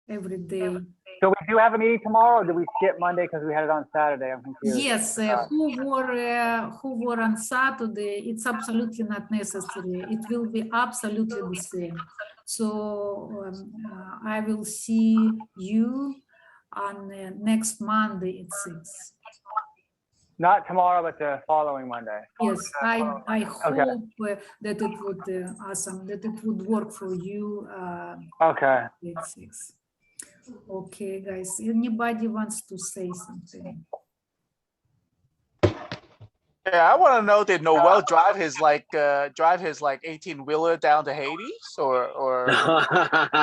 A: every day.
E: So we do have a meeting tomorrow, or did we skip Monday because we had it on Saturday? I'm confused.
A: Yes, who were on Saturday, it's absolutely not necessary. It will be absolutely the same. So I will see you on next Monday at 6.
E: Not tomorrow, but the following Monday.
A: Yes, I hope
E: Okay.
A: that it would awesome, that it would work for you
E: Okay.
A: at 6. Okay, guys, anybody wants to say something?
C: Yeah, I want to know, did Noel drive his like 18-wheeler down to Hades, or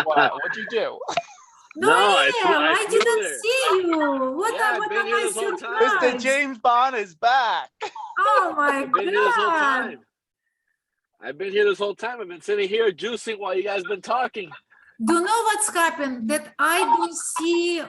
C: what'd you do?
A: No,
H: I
A: I
H: flew
A: didn't
H: there.
A: see you. What,
H: Yeah, I've
A: what
H: been
A: am
H: here
A: I
H: this whole time.
C: Mr.
A: surprised?
C: James Bond is back.
A: Oh my
H: I've been here this whole
A: God.
H: time. I've been here this whole time. I've been sitting here juicing while you guys been talking.
A: Do you know what's happened? That I don't see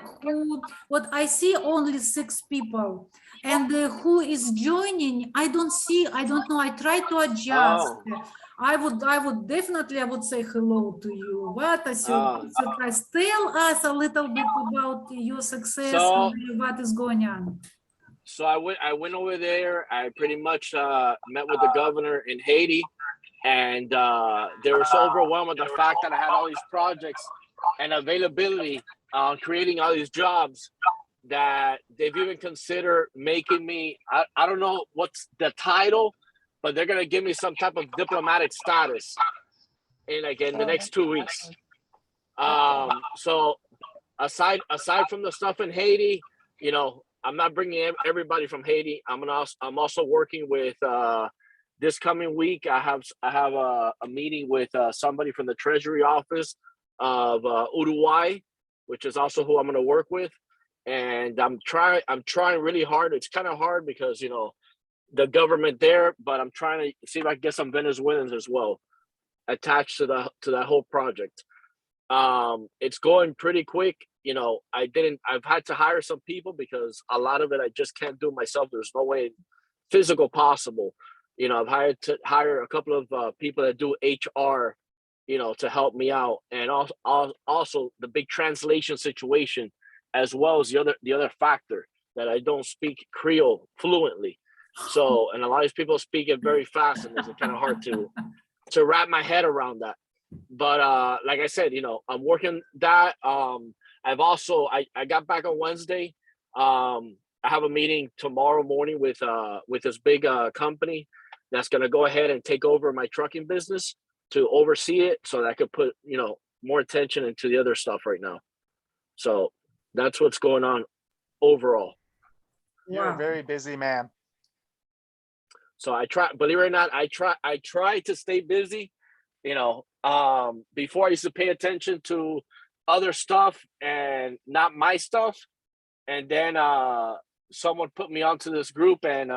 A: what I see only 6 people. And who is joining, I don't see, I don't know. I try to adjust.
H: Oh.
A: I would definitely, I would say hello to you. What is your
H: Oh.
A: surprise? Tell us a little bit about your success
H: So-
A: and what is going on.
H: So I went over there. I pretty much met with the governor in Haiti, and they were so overwhelmed with the fact that I had all these projects and availability on creating all these jobs that they've even considered making me, I don't know what's the title, but they're gonna give me some type of diplomatic status in the next 2 weeks. So aside from the stuff in Haiti, you know, I'm not bringing everybody from Haiti. I'm also working with this coming week. I have a meeting with somebody from the Treasury Office of Uruguay, which is also who I'm going to work with. And I'm trying really hard. It's kind of hard because, you know, the government there, but I'm trying to see if I can get some Venezuelans as well attached to that whole project. It's going pretty quick. You know, I've had to hire some people because a lot of it I just can't do myself. There's no way physical possible. You know, I've had to hire a couple of people that do HR, you know, to help me out. And also the big translation situation, as well as the other factor that I don't speak Creole fluently. So, and a lot of these people speak it very fast, and it's kind of hard to wrap my head around that. But like I said, you know, I'm working that. I've also I got back on Wednesday. I have a meeting tomorrow morning with this big company that's gonna go ahead and take over my trucking business to oversee it, so that I could put, you know, more attention into the other stuff right now. So that's what's going on overall.
C: You're a
A: Wow.
C: very busy man.
H: So I try, believe it or not, I try to stay busy. You know, before I used to pay attention to other stuff and not my stuff. And then someone put me onto this group, and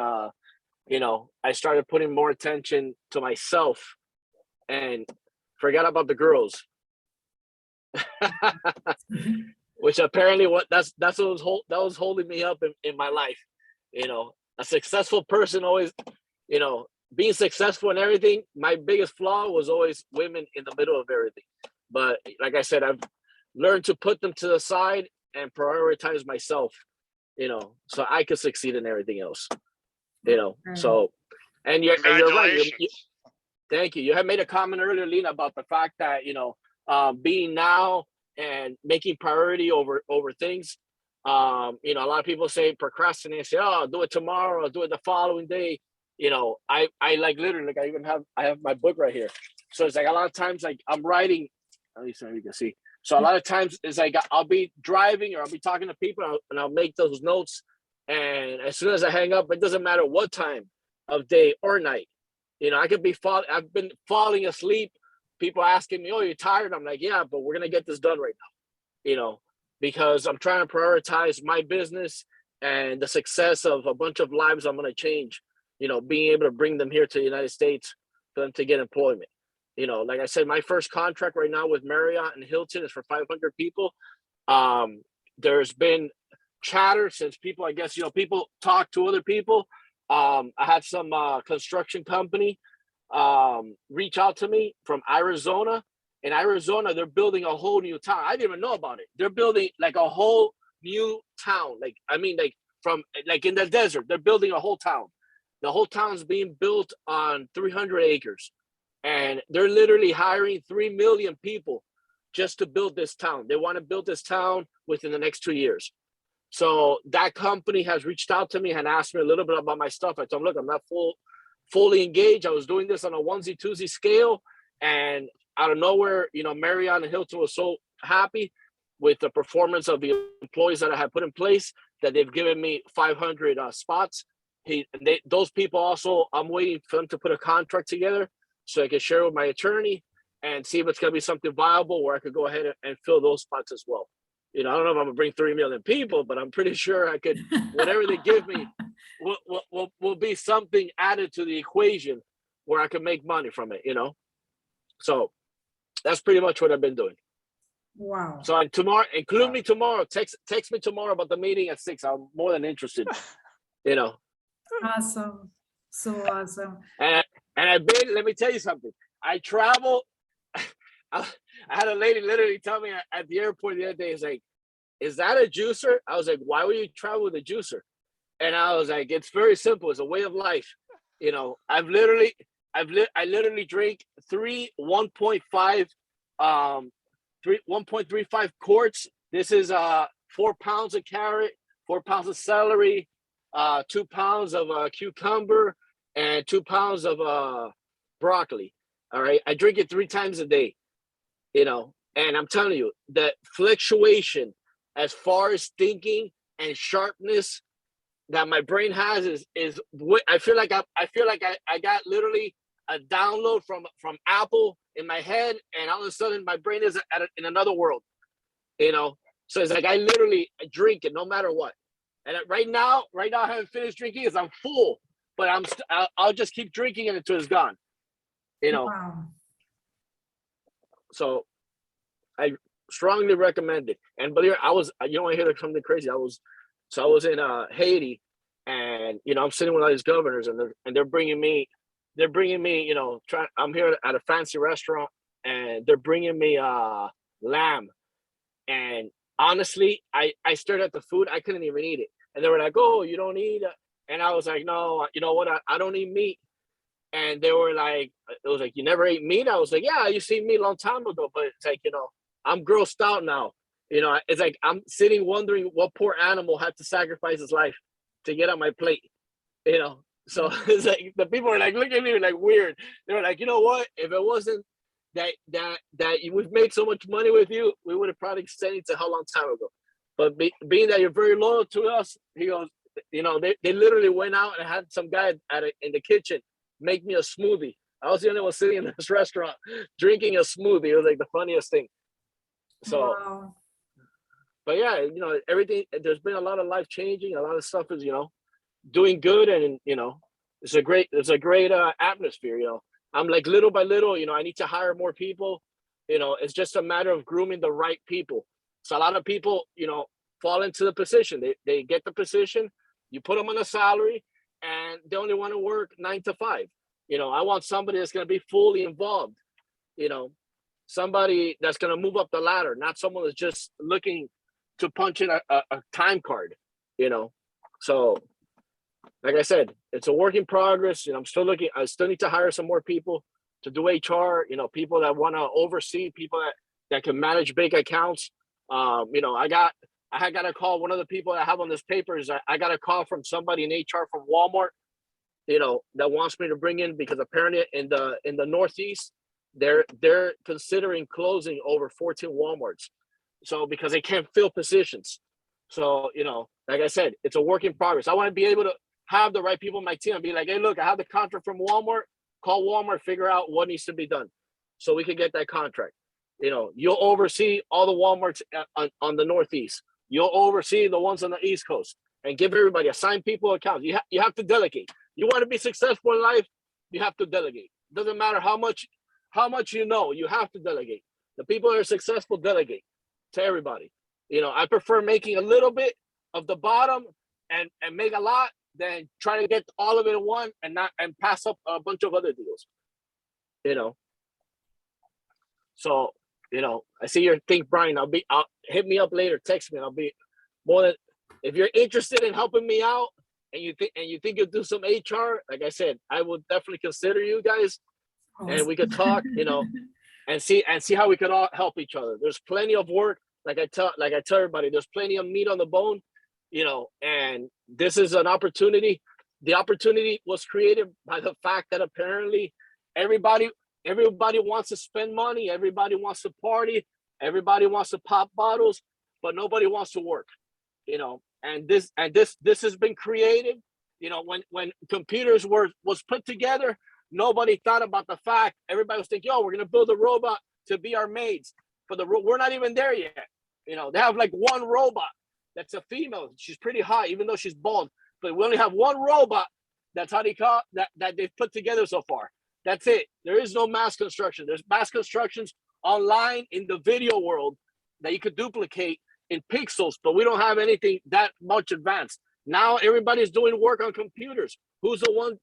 H: you know, I started putting more attention to myself and forgot about the girls. Which apparently that was holding me up in my life. You know, a successful person always, you know, being successful in everything, my biggest flaw was always women in the middle of everything. But like I said, I've learned to put them to the side and prioritize myself, you know, so I could succeed in everything else, you know. So, and you're right.
D: Congratulations.
H: Thank you. You had made a comment earlier, Lena, about the fact that, being now and making priority over things. A lot of people say procrastinate, say, oh, I'll do it tomorrow, I'll do it the following day. I like literally, like I have my book right here. So it's like a lot of times, like I'm writing, at least you can see. So a lot of times it's like I'll be driving or I'll be talking to people and I'll make those notes. And as soon as I hang up, it doesn't matter what time of day or night. I've been falling asleep. People asking me, oh, you're tired? I'm like, yeah, but we're going to get this done right now, because I'm trying to prioritize my business and the success of a bunch of lives I'm going to change, being able to bring them here to the United States for them to get employment. Like I said, my first contract right now with Marriott and Hilton is for 500 people. There's been chatter since people, I guess, people talk to other people. I had some construction company reach out to me from Arizona. In Arizona, they're building a whole new town. I didn't even know about it. They're building like a whole new town. Like in the desert, they're building a whole town. The whole town's being built on 300 acres. And they're literally hiring 3 million people just to build this town. They want to build this town within the next 2 years. So that company has reached out to me and asked me a little bit about my stuff. I told them, look, I'm not fully engaged. I was doing this on a onesie twosie scale, and out of nowhere, Marriott and Hilton was so happy with the performance of the employees that I had put in place that they've given me 500 spots. Those people also, I'm waiting for them to put a contract together so I can share with my attorney and see if it's going to be something viable where I could go ahead and fill those spots as well. I don't know if I'm gonna bring 3 million people, but I'm pretty sure I could, whatever they give me will be something added to the equation where I can make money from it, So that's pretty much what I've been doing.
A: Wow.
H: So tomorrow, include me tomorrow. Text me tomorrow about the meeting at 6. I'm more than interested,
A: Awesome. So awesome.
H: And let me tell you something. I travel. I had a lady literally tell me at the airport the other day, is like, is that a juicer? I was like, why would you travel with a juicer? And I was like, it's very simple. It's a way of life. I literally drink 1.35 quarts. This is 4 pounds of carrot, 4 pounds of celery, 2 pounds of cucumber, and 2 pounds of broccoli. All right. I drink it 3 times a day. And I'm telling you, that fluctuation as far as thinking and sharpness that my brain has is what I feel like. I got literally a download from Apple in my head, and all of a sudden my brain is in another world. So it's like I literally drink it no matter what. And right now I haven't finished drinking because I'm full, but I'll just keep drinking it until it's gone.
A: Wow.
H: So I strongly recommend it. And believe I was, I hear something crazy. I was in Haiti, and I'm sitting with all these governors, and they're bringing me, I'm here at a fancy restaurant, and they're bringing me lamb. And honestly, I stared at the food. I couldn't even eat it. And they were like, "Oh, you don't eat it?" And I was like, "No, you know what? I don't eat meat." And they were like, it was like, "You never ate meat?" I was like, "Yeah, you seen meat a long time ago." But it's like, I'm grossed out now. It's like I'm sitting wondering what poor animal had to sacrifice his life to get on my plate. So it's like the people are like looking at me like weird. They were like, "You know what? If it wasn't that we've made so much money with you, we would have probably sent it to how long time ago. But being that you're very loyal to us," he goes, they literally went out and had some guy in the kitchen make me a smoothie. I was the only one sitting in this restaurant drinking a smoothie. It was like the funniest thing. So,
A: Wow.
H: but yeah, everything, there's been a lot of life changing. A lot of stuff is, doing good. And, it's a great atmosphere, I'm like little by little, I need to hire more people. It's just a matter of grooming the right people. So a lot of people, fall into the position. They get the position, you put them on a salary, and they only want to work 9 to 5. I want somebody that's going to be fully involved, somebody that's going to move up the ladder, not someone that's just looking to punch in a time card, So like I said, it's a work in progress. I'm still looking. I still need to hire some more people. to do HR, people that want to oversee, people that can manage big accounts. I had got a call, one of the people that I have on this paper is I got a call from somebody in HR from Walmart, that wants me to bring in, because apparently in the Northeast, they're considering closing over 14 Walmarts. So because they can't fill positions. So, like I said, it's a work in progress. I want to be able to have the right people in my team and be like, hey, look, I have the contract from Walmart. Call Walmart, figure out what needs to be done so we can get that contract. You'll oversee all the Walmarts on the Northeast. You'll oversee the ones on the East Coast and give everybody, assign people accounts. You have to delegate. You want to be successful in life, you have to delegate. Doesn't matter how much you have to delegate. The people that are successful delegate to everybody. I prefer making a little bit of the bottom and make a lot than trying to get all of it in one and pass up a bunch of other deals. So, I see your thing, Brian. I'll hit me up later, text me, and I'll be more than, if you're interested in helping me out and you think you'll do some HR, like I said, I will definitely consider you guys, and we could talk, and see how we could all help each other. There's plenty of work. Like I tell everybody, there's plenty of meat on the bone, and this is an opportunity. The opportunity was created by the fact that apparently everybody wants to spend money, everybody wants to party, everybody wants to pop bottles, but nobody wants to work, and this has been created, when computers was put together, nobody thought about the fact, everybody was thinking, we're going to build a robot to be our maids. We're not even there yet. They have like one robot that's a female. She's pretty hot, even though she's bald. But we only have one robot that's how they call that they've put together so far. That's it. There is no mass construction. There's mass constructions online in the video world that you could duplicate in pixels, but we don't have anything that much advanced. Now everybody's doing work on computers. Who's the one,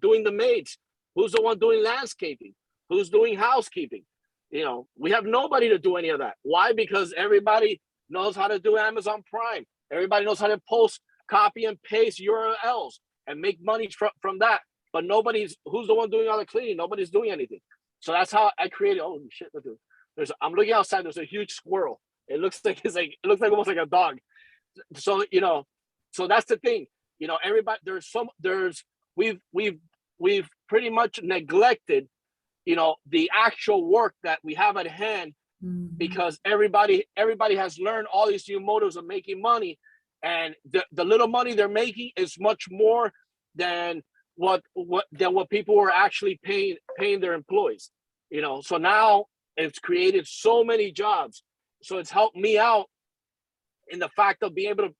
H: doing the maids? Who's the one doing landscaping? Who's doing housekeeping? We have nobody to do any of that. Why? Because everybody knows how to do Amazon Prime. Everybody knows how to post, copy and paste URLs and make money from that. But who's the one doing all the cleaning? Nobody's doing anything. So that's how I created. Oh shit! Look, I'm looking outside. There's a huge squirrel. It looks like almost like a dog. So so that's the thing. Everybody. We've pretty much neglected, the actual work that we have at hand, because everybody has learned all these new motives of making money, and the little money they're making is much more than what people were actually paying their employees. So now it's created so many jobs. So it's helped me out in the fact of being able to,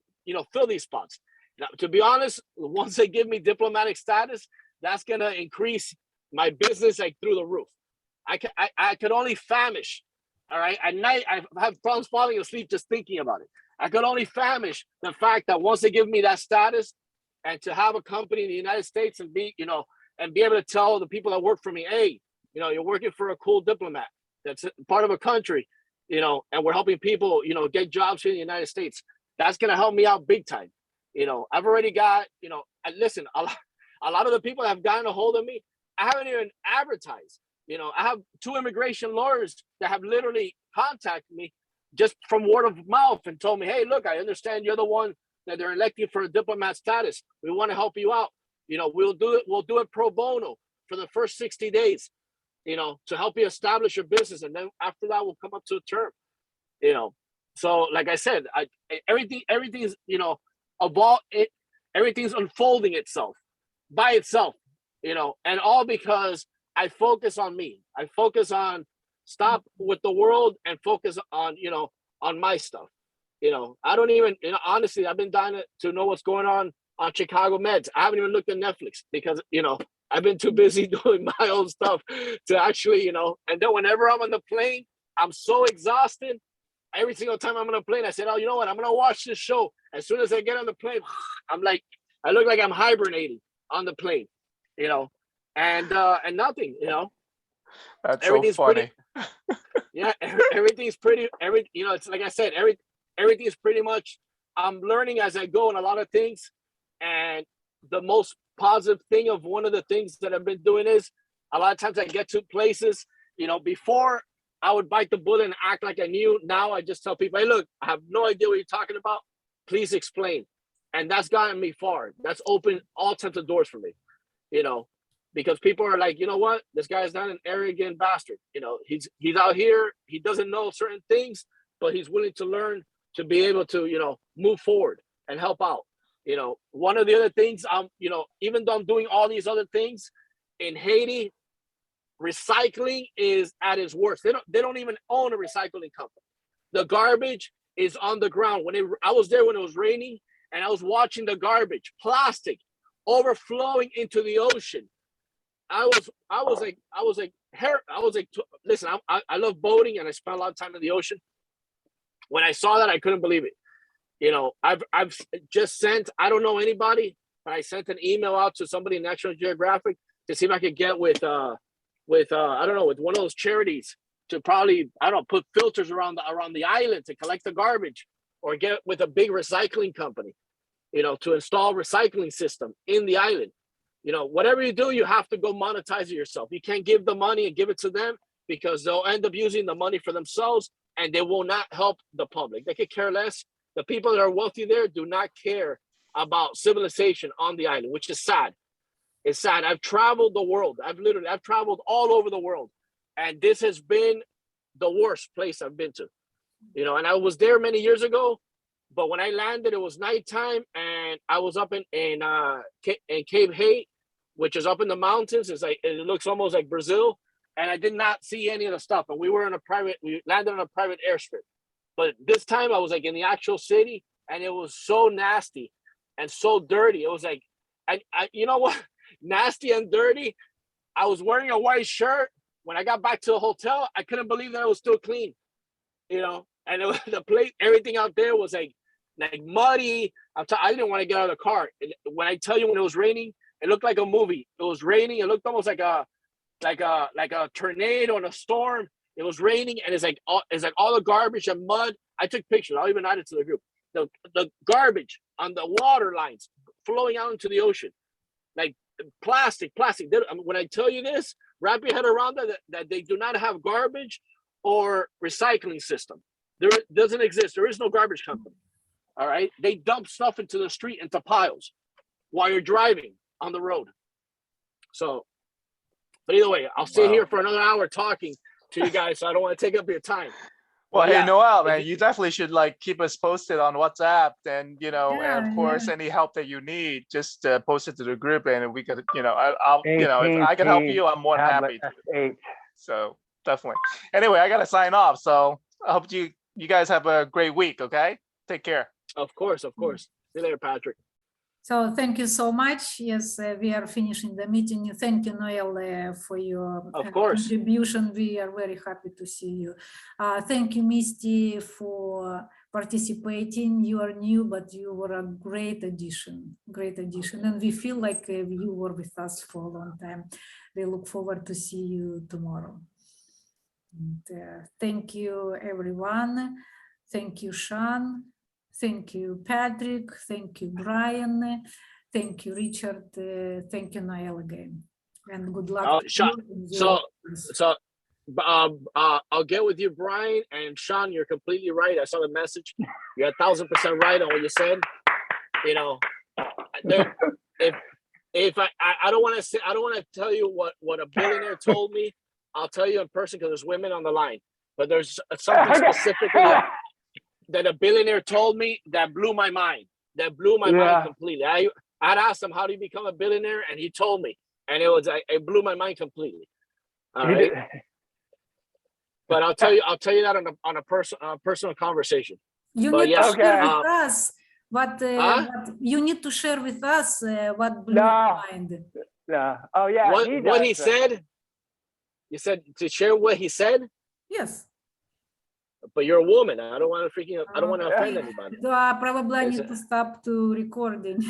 H: fill these spots. Now, to be honest, once they give me diplomatic status, that's gonna increase my business like through the roof. I could only famish. All right. At night, I have problems falling asleep just thinking about it. I could only famish the fact that once they give me that status, and to have a company in the United States and be able to tell the people that work for me, hey, you're working for a cool diplomat that's part of a country, and we're helping people, get jobs here in the United States. That's gonna help me out big time. I've already got, listen, a lot of the people that have gotten a hold of me, I haven't even advertised. I have 2 immigration lawyers that have literally contacted me just from word of mouth and told me, hey, look, I understand you're the one that they're electing for a diplomat status. We want to help you out. We'll do it pro bono for the first 60 days, to help you establish your business. And then after that, we'll come up to a term, So like I said, everything's, everything's unfolding itself by itself, and all because I focus on me. I focus on stop with the world and focus on, on my stuff. I don't even, honestly, I've been dying to know what's going on Chicago Meds. I haven't even looked at Netflix because, I've been too busy doing my own stuff to actually, and then whenever I'm on the plane, I'm so exhausted. Every single time I'm on a plane, I said, oh, you know what? I'm going to watch this show. As soon as I get on the plane, I'm like, I look like I'm hibernating on the plane, and nothing,
C: That's so funny.
H: Yeah, everything's pretty, it's like I said, everything's pretty much, I'm learning as I go in a lot of things. And the most positive thing of one of the things that I've been doing is A lot of times I get to places, before I would bite the bullet and act like I knew. Now I just tell people, hey, look, I have no idea what you're talking about. Please explain. And that's gotten me far. That's opened all types of doors for me, because people are like, you know what? This guy is not an arrogant bastard. He's out here. He doesn't know certain things, but he's willing to learn to be able to, move forward and help out. One of the other things, even though I'm doing all these other things in Haiti, recycling is at its worst. They don't even own a recycling company. The garbage is on the ground. I was there when it was raining, and I was watching the garbage, plastic, overflowing into the ocean. I was like, listen, I love boating, and I spent a lot of time in the ocean. When I saw that, I couldn't believe it. I've just sent, I don't know anybody, but I sent an email out to somebody in National Geographic to see if I could get with I don't know, with one of those charities to probably, I don't know, put filters around the island to collect the garbage, or get with a big recycling company, to install recycling system in the island. Whatever you do, you have to go monetize it yourself. You can't give the money and give it to them, because they'll end up using the money for themselves, and they will not help the public. They could care less. The people that are wealthy there do not care about civilization on the island, which is sad. It's sad. I've traveled the world. I've traveled all over the world, and this has been the worst place I've been to. And I was there many years ago, but when I landed, it was nighttime, and I was up in Cape Hay, which is up in the mountains. It looks almost like Brazil, and I did not see any of the stuff. And we landed on a private airstrip. But this time I was like in the actual city, and it was so nasty and so dirty. It was like, you know what? Nasty and dirty. I was wearing a white shirt. When I got back to the hotel, I couldn't believe that it was still clean, and it was, the place, everything out there was like muddy. I didn't want to get out of the car. When I tell you, when it was raining, it looked like a movie. It was raining. It looked almost like a tornado and a storm. It was raining, and it's like all the garbage and mud. I took pictures. I'll even add it to the group. The garbage on the water lines flowing out into the ocean, like plastic. When I tell you this, wrap your head around that they do not have garbage or recycling system. There doesn't exist. There is no garbage company. All right. They dump stuff into the street, into piles, while you're driving on the road. So, but either way, I'll stay here for another hour talking to you guys, so I don't want to take up your time.
C: Well,
H: But
C: hey,
H: yeah,
C: Noel, man, you definitely should keep us posted on WhatsApp, and and of course,
A: Yeah.
C: any help that you need, just post it to the group, and we could, I'll, if I can help
E: AT&T
C: you, I'm more than
E: tablet
C: happy.
E: S8.
C: So definitely. Anyway, I gotta sign off. So I hope you guys have a great week. Okay, take care.
H: of course. See you later, Patrick.
A: So thank you so much. Yes, we are finishing the meeting. Thank you, Noel, for your
H: Of course.
A: contribution. We are very happy to see you. Thank you, Misty, for participating. You are new, but you were a great addition. And we feel like you were with us for a long time. We look forward to see you tomorrow. And, thank you, everyone. Thank you, Sean. Thank you, Patrick. Thank you, Brian. Thank you, Richard. Thank you, Noel, again. And good luck. to
H: Sean,
A: you in your
H: So I'll get with you, Brian, and Sean. You're completely right. I saw the message. You're 1,000% right on what you said. If I don't want to say, I don't want to tell you what a billionaire told me. I'll tell you in person, because there's women on the line. But there's something specifically that a billionaire told me that blew my mind. Mind completely. I'd asked him, how do you become a billionaire? And he told me, and it blew my mind completely. All right. But I'll tell you that on a personal conversation.
A: You
H: But
A: need
H: yeah,
A: to share
H: okay.
A: with us what you need to share with us what blew
E: No.
A: your mind.
E: Yeah. Oh yeah.
H: What he said. You said to share what he said,
A: Yes.
H: but you're a woman. I don't want to I don't want to offend anybody.
A: Да, probably I
H: Yes,
A: need to stop to recording.